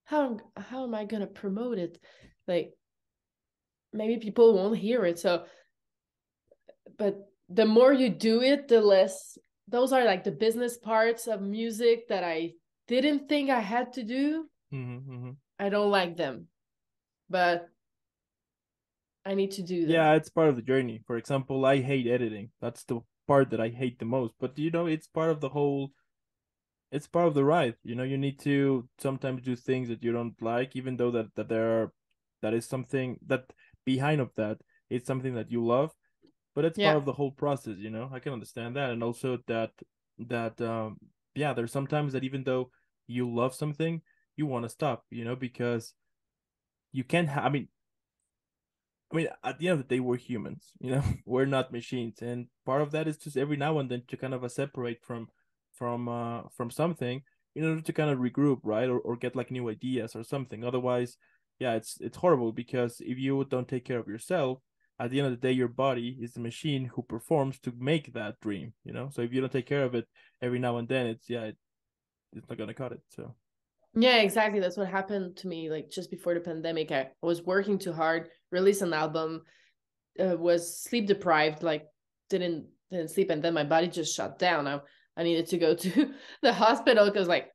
how am I gonna promote it? Like maybe people won't hear it. So, but the more you do it, the less, those are like the business parts of music that I didn't think I had to do.
Mm-hmm.
I don't like them, but I need to do
Yeah,
them.
it's part of the journey. For example, I hate editing. That's the part that I hate the most. But it's part of the whole. It's part of the ride. You need to sometimes do things that you don't like, even though that is something that behind of that it's something that you love. But it's part
Yeah.
of the whole process. I can understand that, and also that yeah, there's sometimes that even though you love something, you want to stop. Because you can't. I mean, at the end of the day, we're humans. We're not machines, and part of that is just every now and then to kind of separate from something in order to kind of regroup, right, or get like new ideas or something. Otherwise, yeah, it's horrible because if you don't take care of yourself, at the end of the day, your body is the machine who performs to make that dream. So if you don't take care of it every now and then, it's not gonna cut it. So
Yeah, exactly. That's what happened to me. Like just before the pandemic, I was working too hard, released an album, was sleep deprived, like didn't sleep, and then my body just shut down. I needed to go to the hospital because like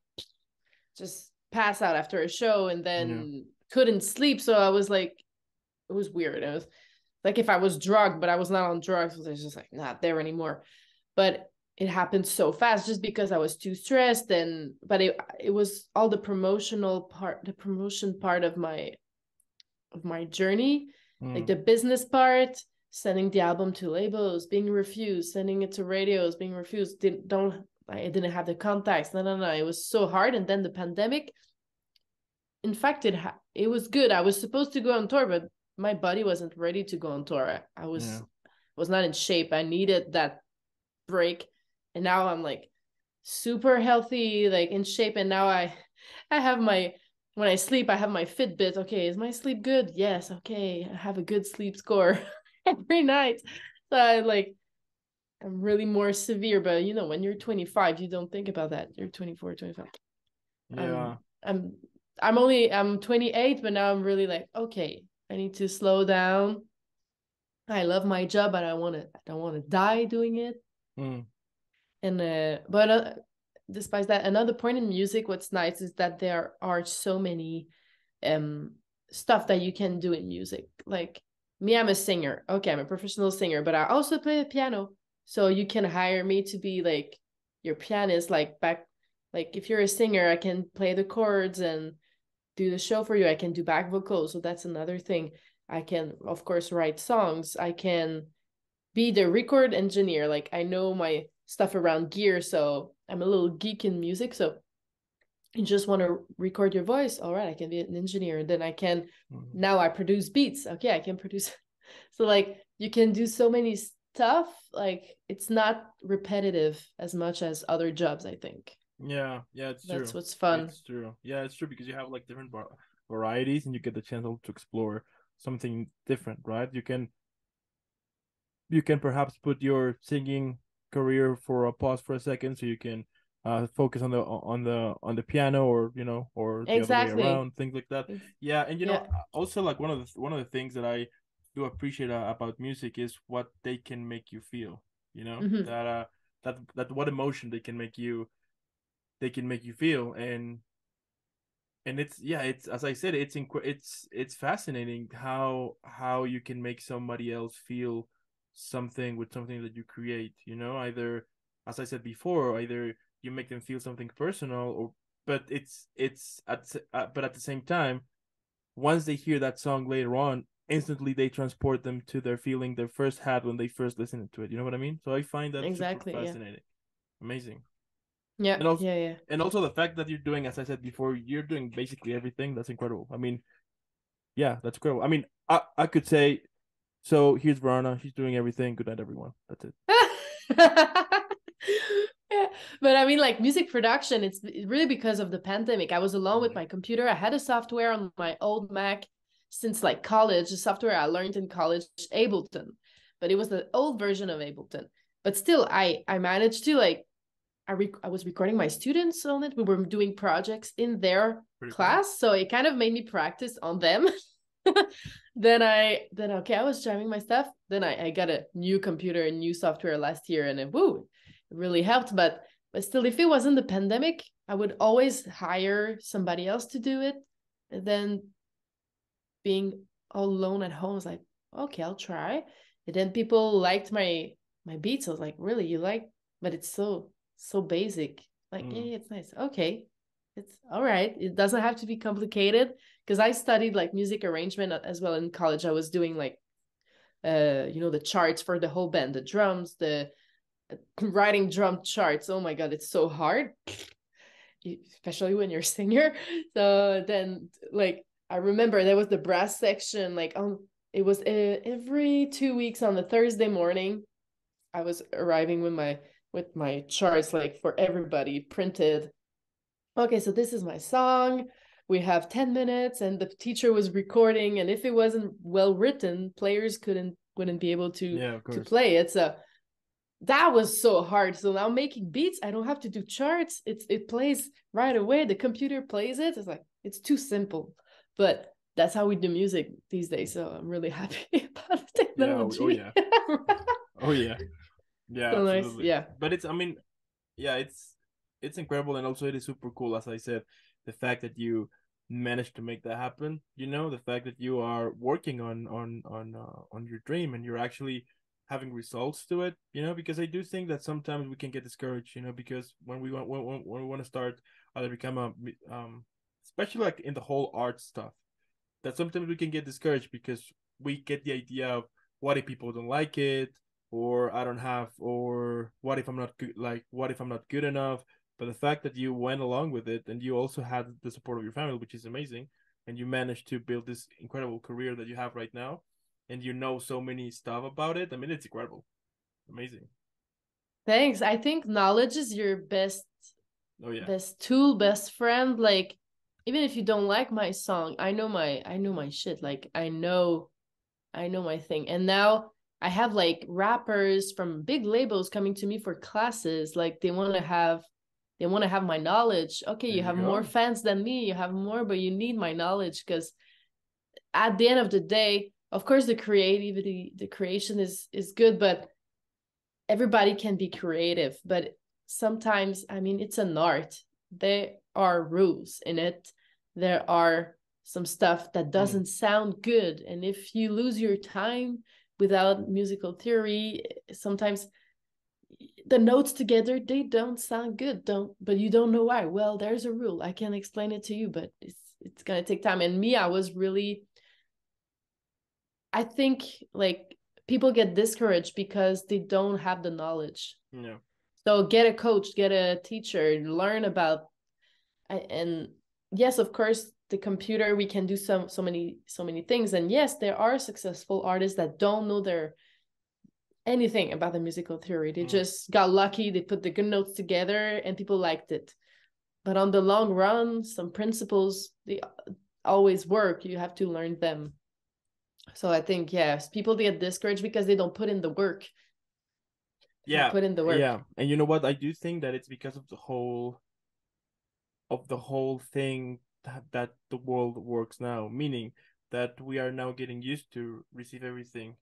just pass out after a show, and
yeah.
then couldn't sleep. So I was like, it was weird. It was like if I was drugged, but I was not on drugs. I was just like not there anymore. But it happened so fast just because I was too stressed, and but it was all the promotion part of my journey, like
Mm,
the business part, sending the album to labels, being refused, sending it to radios, being refused. I didn't have the contacts. No. It was so hard, and then the pandemic. In fact, it was good. I was supposed to go on tour, but my body wasn't ready to go on tour. I
yeah.
was not in shape. I needed that break, and now I'm like super healthy, like in shape, and now I have my, when I sleep I have my Fitbit. Okay, is my sleep good? Yes. Okay, I have a good sleep score every night. So I'm really more severe, but when you're 25 you don't think about that. You're 24, 25.
Yeah.
I'm I'm 28, but now I'm really like, okay, I need to slow down. I love my job, but I don't want to die doing it.
Mm,
And but despite that, another point in music, what's nice is that there are so many um stuff that you can do in music. Like me, I'm a singer. Okay, I'm a professional singer, but I also play the piano. So you can hire me to be like your pianist, like Like if you're a singer, I can play the chords and do the show for you. I can do back vocals. So that's another thing. I can, of course, write songs. I can be the record engineer. Like I know my stuff around gear. So I'm a little geek in music. So you just want to record your voice. All right, I can be an engineer. And then I can, now I produce beats. Okay, I can produce. So like you can do so many stuff. Like it's not repetitive as much as other jobs, I think.
Yeah, yeah, it's
That's
true.
what's fun.
It's true. Yeah, it's true because you have like different varieties and you get the chance to explore something different, right? You can perhaps put your singing career for a pause for a second so you can focus on the piano, or or the other way
Exactly.
around, things like that. Yeah, and
Yeah.
also like one of the things that I do appreciate about music is what they can make you feel,
Mm-hmm.
that what emotion they can make you feel. And it's, yeah, it's, as I said, it's fascinating how you can make somebody else feel something with something that you create, either, as I said before, either you make them feel something personal, or but but at the same time, once they hear that song later on, instantly they transport them to their feeling they first had when they first listened to it. You know what I mean? So I find that super
Exactly. Yeah.
fascinating. Amazing.
Yeah.
And also,
Yeah. Yeah.
the fact that you're doing, as I said before, you're doing basically everything. That's incredible. I mean, yeah, that's incredible. I mean, I could say, so here's Verona. She's doing everything. Good night, everyone. That's it.
Yeah. But I mean, like music production, it's really because of the pandemic. I was alone with my computer. I had a software on my old Mac since like college, a software I learned in college, Ableton, but it was the old version of Ableton. But still, I managed to like I was recording my students on it. We were doing projects in their
Pretty cool.
class, so it kind of made me practice on them. Then okay, I was jamming my stuff. Then I got a new computer and new software last year, and it really helped. But still, if it wasn't the pandemic, I would always hire somebody else to do it. And then being all alone at home, I was like, okay, I'll try. And then people liked my beats. I was like, really, you like? But it's so basic. Like,
Mm,
yeah, it's nice. Okay, it's all right. It doesn't have to be complicated because I studied like music arrangement as well in college. I was doing like the charts for the whole band, the drums, the writing drum charts. Oh my god, it's so hard, especially when you're a singer. So then, like, I remember there was the brass section. Like, it was every 2 weeks on the Thursday morning. I was arriving with my charts, like for everybody printed. Okay, so this is my song. We have 10 minutes, and the teacher was recording. And if it wasn't well written, players wouldn't be able to
yeah, of
to
course.
play it. So that was so hard. So now making beats, I don't have to do charts. It plays right away. The computer plays it. It's like it's too simple. But that's how we do music these days. So I'm really happy about the
Yeah. Oh
technology.
yeah. Oh yeah. Yeah.
So nice.
Absolutely.
Yeah.
But I mean, yeah, it's incredible, and also it is super cool. As I said, the fact that you managed to make that happen. The fact that you are working on your dream, and you're actually having results to it. Because I do think that sometimes we can get discouraged. Because when we want to start either become especially like in the whole art stuff, that sometimes we can get discouraged because we get the idea of, what if people don't like it, or I don't have, or what if I'm not good, like what if I'm not good enough. But the fact that you went along with it, and you also had the support of your family, which is amazing, and you managed to build this incredible career that you have right now, and so many stuff about it. I mean, it's incredible. Amazing.
Thanks. I think knowledge is your
Oh yeah.
best tool, best friend. Like even if you don't like my song, I know my shit. Like I know my thing. And now I have like rappers from big labels coming to me for classes. Like they want to have my knowledge. Okay,
There
you
you
have more
go.
fans than me. You have more, but you need my knowledge because at the end of the day, of course the creativity, the creation is good, but everybody can be creative, but sometimes, I mean, it's an art. There are rules in it. There are some stuff that
Mm,
doesn't sound good. And if you lose your time without musical theory, sometimes the notes together, they don't sound good, but you don't know why. Well, there's a rule. I can explain it to you, but it's gonna take time. And me, I was really, I think, like, people get discouraged because they don't have the knowledge.
Yeah.
So get a coach, get a teacher, learn about, and yes, of course, the computer, we can do so many things. And yes, there are successful artists that don't know anything about the musical theory. They just got lucky, they put the good notes together and people liked it. But on the long run, some principles, they always work. You have to learn them. So I think, yes, people get discouraged because they don't put in the work.
Yeah,
Put in the work.
yeah. And you know what? I do think that it's because of the whole thing that the world works now, meaning that we are now getting used to receive everything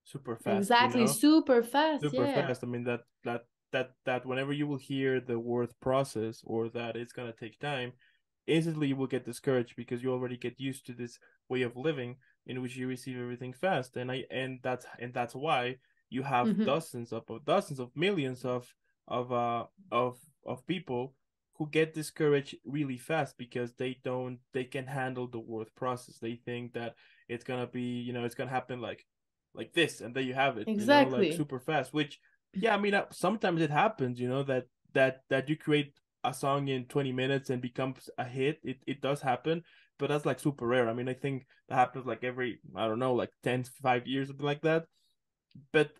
super fast,
Exactly, super fast.
super
Yeah.
fast. I mean that whenever you will hear the word process or that it's gonna take time, instantly you will get discouraged because you already get used to this way of living in which you receive everything fast. And that's why you have dozens of millions of people who get discouraged really fast because they can handle the word process. They think that it's gonna be, it's gonna happen like this, and then you have it, like
Exactly.
super fast. Which, yeah, I mean, sometimes it happens, that you create a song in 20 minutes and becomes a hit. It does happen, but that's like super rare. I mean, I think that happens like every, I don't know, like 5 years, something like that. But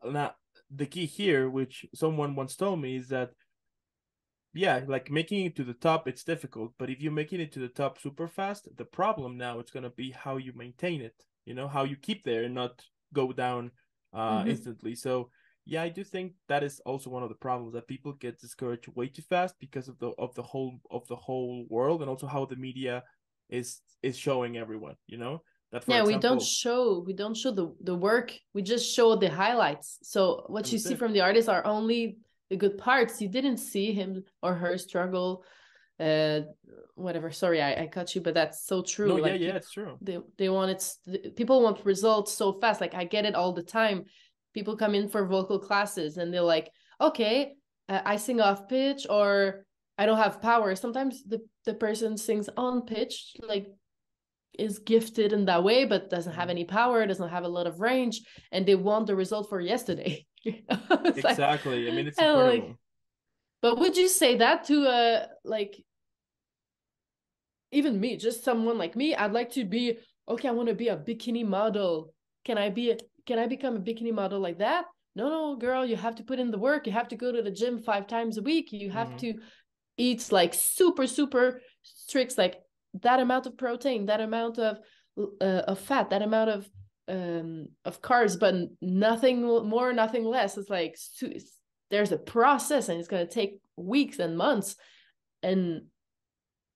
now the key here, which someone once told me, is that, yeah, like making it to the top, it's difficult. But if you're making it to the top super fast, the problem now it's gonna be how you maintain it. How you keep there and not go down instantly. So yeah, I do think that is also one of the problems, that people get discouraged way too fast because of the whole world, and also how the media is showing everyone. That, for
Yeah,
example,
we don't show the work. We just show the highlights. So what
and
you
that's
see
it.
from the artist are only the good parts. You didn't see him or her struggle. Uh, Whatever. Sorry, I cut you, but that's so true.
No, yeah,
Like
yeah, it's true.
they want it. People want results so fast. Like I get it all the time. People come in for vocal classes and they're like, okay, I sing off pitch, or I don't have power. Sometimes the person sings on pitch, like is gifted in that way, but doesn't have any power, doesn't have a lot of range, and they want the result for yesterday. It's like,
Exactly. I mean, it's
and like,
incredible.
but would you say that to like even me, just someone like me? I'd like to be, okay, I want to be a bikini model. Can I become a bikini model like that? No, no, girl, you have to put in the work. You have to go to the gym 5 times a week. You have
Mm-hmm.
to eat like super strict, like that amount of protein, that amount of fat, that amount of carbs, but nothing more, nothing less. It's like there's a process, and it's going to take weeks and months. And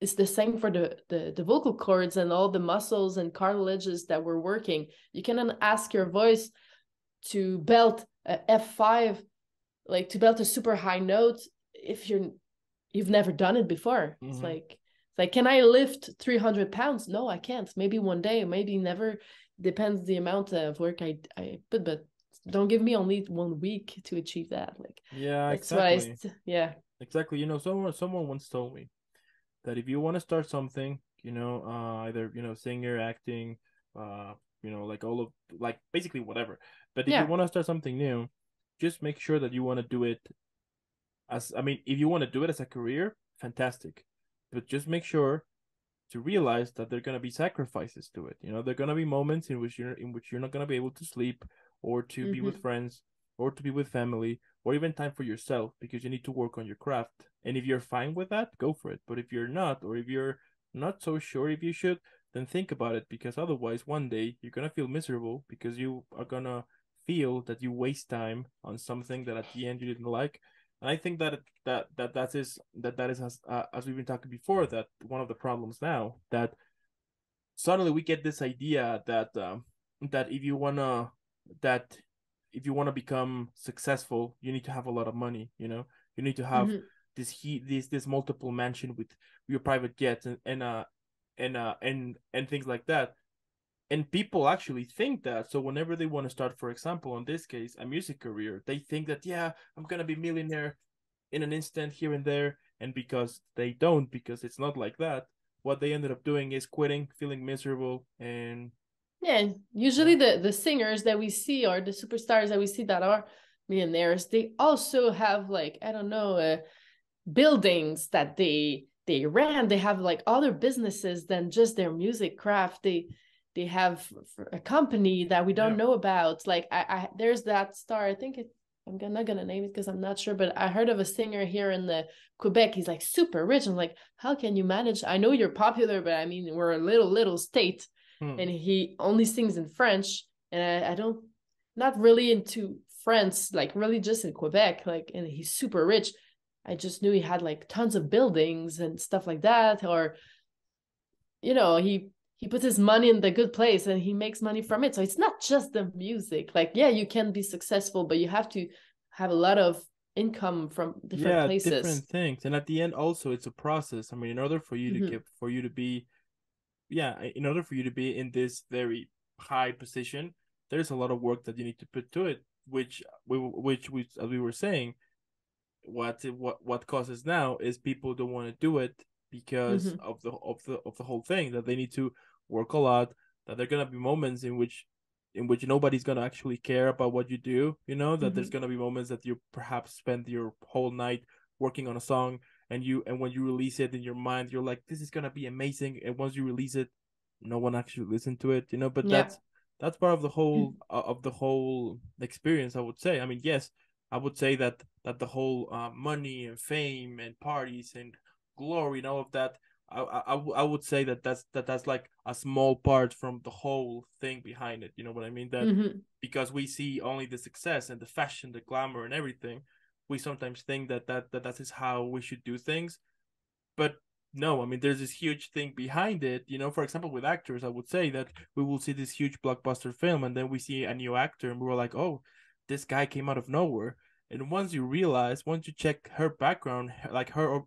it's the same for the vocal cords and all the muscles and cartilages that we're working. You cannot ask your voice to belt a F5, like to belt a super high note, if you've never done it before.
Mm-hmm.
It's like, can I lift 300 pounds? No, I can't. Maybe one day, maybe never. Depends the amount of work I put, but don't give me only 1 week to achieve that. Like,
Yeah,
that's why
exactly.
yeah.
Exactly. Someone once told me that if you want to start something, either, singer, acting, uh, like all of, like, basically whatever. But if you
Yeah.
want to start something new, just make sure that you want to do it I mean, if you want to do it as a career, fantastic. But just make sure to realize that there are going to be sacrifices to it. There are going to be moments in which you're not going to be able to sleep, or to be with friends, or to be with family, or even time for yourself, because you need to work on your craft. And if you're fine with that, go for it. But if you're not, or if you're not so sure if you should, then think about it, because otherwise one day you're going to feel miserable because you are going to feel that you waste time on something that at the end you didn't like. And I think that is as we've been talking before, that one of the problems now, that suddenly we get this idea that that if you wanna become successful, you need to have a lot of money. You need to have this multiple mansion with your private jets, and things like that. and people actually think that. So whenever they want to start, for example, in this case, a music career, they think that, yeah, I'm gonna be millionaire in an instant here and there. And because they don't, because it's not like that, what they ended up doing is quitting, feeling miserable, and
Yeah,
yeah,
usually the singers that we see or the superstars that we see that are millionaires, they also have like, I don't know, buildings that they ran. They have like other businesses than just their music craft. They have a company that we
yeah,
don't know about. Like I there's that star. I think it. Not gonna name it because I'm not sure, but I heard of a singer here in the Quebec. He's like super rich. I'm like, how can you manage? I know you're popular, but I mean, we're a little state,
hmm.
and he only sings in French, and I don't not really into France, like really just in Quebec. Like, and he's super rich. I just knew he had like tons of buildings and stuff like that. Or, he puts his money in the good place and he makes money from it. So it's not just the music. Like, yeah, you can be successful, but you have to have a lot of income from different
Yeah,
places.
different things. And at the end, also, it's a process. I mean, in order for you to
Mm-hmm.
get, for you to be, yeah, in order for you to be in this very high position, there's a lot of work that you need to put to it, which as we were saying, what causes now is people don't want to do it because
Mm-hmm.
of the whole thing, that they need to work a lot, that there are gonna be moments in which nobody's gonna actually care about what you do, that there's
Mm-hmm.
gonna be moments that you perhaps spend your whole night working on a song, and when you release it in your mind, you're like, this is gonna be amazing, and once you release it, no one actually listened to it, but
Yeah.
that's part of the whole experience, I would say. I mean, yes, I would say that the whole money and fame and parties and glory and all of that, I would say that's like a small part from the whole thing behind it. You know what I mean? That
Mm-hmm.
because we see only the success and the fashion, the glamour and everything, we sometimes think that is how we should do things. But no, I mean, there's this huge thing behind it. For example, with actors, I would say that we will see this huge blockbuster film, and then we see a new actor, and we're like, oh, this guy came out of nowhere. And once you check her background, like her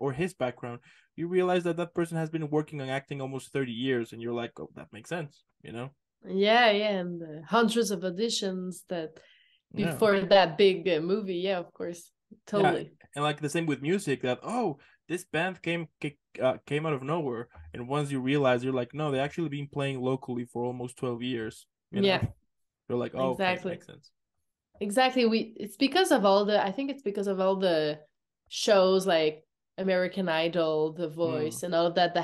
or his background, you realize that person has been working on acting almost 30 years, and you're like, oh, that makes sense.
Yeah, yeah, and hundreds of auditions that
Yeah.
before that big movie. Yeah, of course,
Yeah,
totally.
and like the same with music, that, oh, this band came out of nowhere, and once you realize, you're like, no, they actually been playing locally for almost 12 years.
Yeah,
You're like, oh, okay,
exactly.
makes sense.
Exactly. It's because of all the I think it's because of all the shows like American Idol, The
Hmm.
Voice, and all of that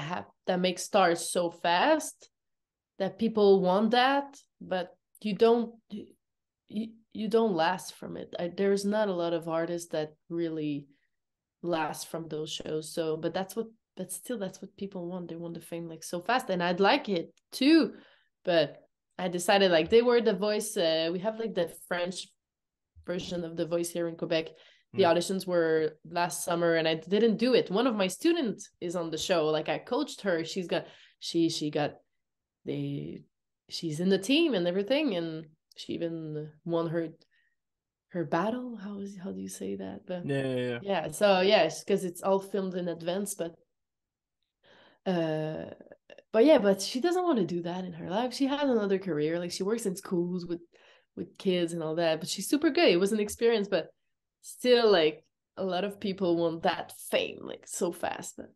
that make stars so fast that people want that, but you don't last from it. There's not a lot of artists that really last from those shows. So, but still that's what people want. They want the fame like so fast, and I'd like it too, but I decided like they were The Voice. We have like the French version of The Voice here in Quebec. The
Yeah.
auditions were last summer and I didn't do it. One of my students is on the show. Like I coached her. She got they she's in the team and everything, and she even won her battle. How do you say that? But
Yeah, yeah, yeah.
yeah, so yeah, because it's all filmed in advance, uh but she doesn't want to do that in her life. She has another career. Like she works in schools with kids and all that. But she's super good. It was an experience, but still, like a lot of people want that fame like so fast. But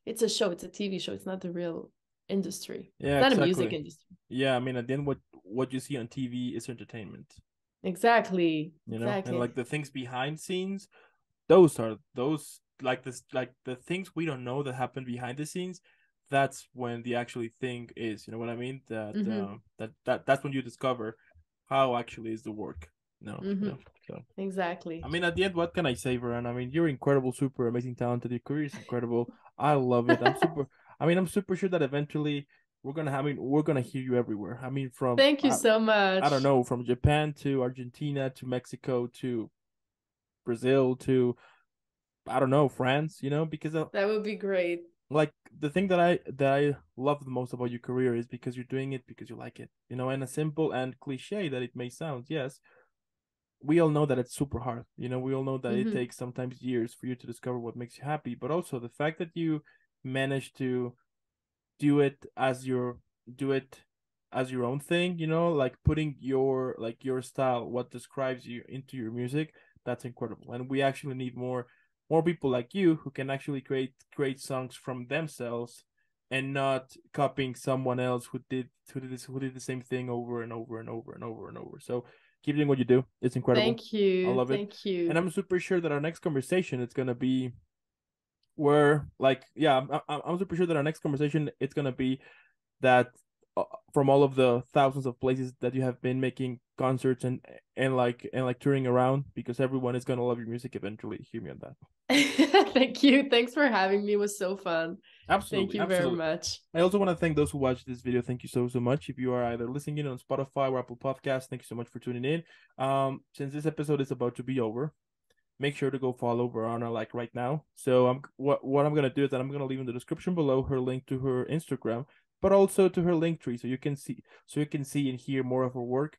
it's a show. It's a TV show. It's not the real industry. It's
Yeah,
not a music
exactly.
industry.
Yeah, I mean, at the end, what you see on TV is entertainment,
Exactly.
and
Exactly.
like the things behind scenes, those like this, like the things we don't know that happen behind the scenes. That's when the actually thing is. You know what I mean?
Mm-hmm.
That's when you discover how actually is the work. No,
Mm-hmm.
so. I
Exactly.
mean, at the end, what can I say, Verona? I mean, you're incredible, super amazing, talented. Your career is incredible. I love it. I'm super sure that eventually we're gonna hear you everywhere. I mean, from
Thank you so
I don't
much.
know, from Japan to Argentina to Mexico to Brazil to, I don't know, France. Because
That would be great.
like the thing that I love the most about your career is because you're doing it because you like it. And a simple and cliche that it may sound, yes, we all know that it's super hard. We all know that it
Mm-hmm.
takes sometimes years for you to discover what makes you happy, but also the fact that you manage to do it as your do it as your own thing, you know, like putting your style, what describes you into your music. That's incredible. And we actually need more people like you who can actually create songs from themselves and not copying someone else who did the same thing over and over and over and over and over. So keep doing what you do. It's incredible.
Thank
I
you.
love it.
Thank
And
you.
I'm super sure that our next conversation is gonna be where like yeah, I'm super sure that our next conversation it's gonna be that uh, from all of the thousands of places that you have been making concerts and touring around because everyone is gonna love your music eventually. Hear me on that.
Thank you. Thanks for having me. It was so fun. Thank
Absolutely,
you very
absolutely.
much.
I also want to thank those who watched this video. Thank you so much. If you are either listening in on Spotify or Apple Podcasts, thank you so much for tuning in. Since this episode is about to be over, make sure to go follow Veronna like right now. So what I'm gonna do is that I'm gonna leave in the description below her link to her Instagram, but also to her link tree so you can see and hear more of her work.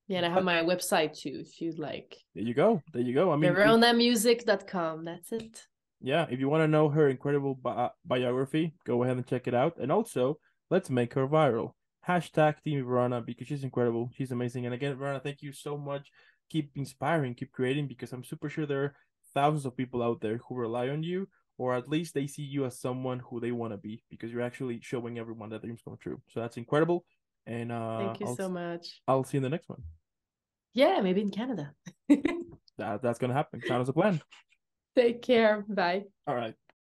Yeah, and I have
But
my website too, if you'd like.
there you go. There you go. I mean,
VeronaMusic.com. That's it.
yeah, if you want to know her incredible biography, go ahead and check it out. And also, let's make her viral. Hashtag Team Verona because she's incredible. She's amazing. And again, Verona, thank you so much. Keep inspiring, keep creating because I'm super sure there are thousands of people out there who rely on you, or at least they see you as someone who they want to be because you're actually showing everyone that dreams come true. So that's incredible. And
Thank you so much.
I'll see you in the next one.
Yeah, maybe in Canada.
That's gonna happen. Sounds a plan.
Take care. Bye.
All right.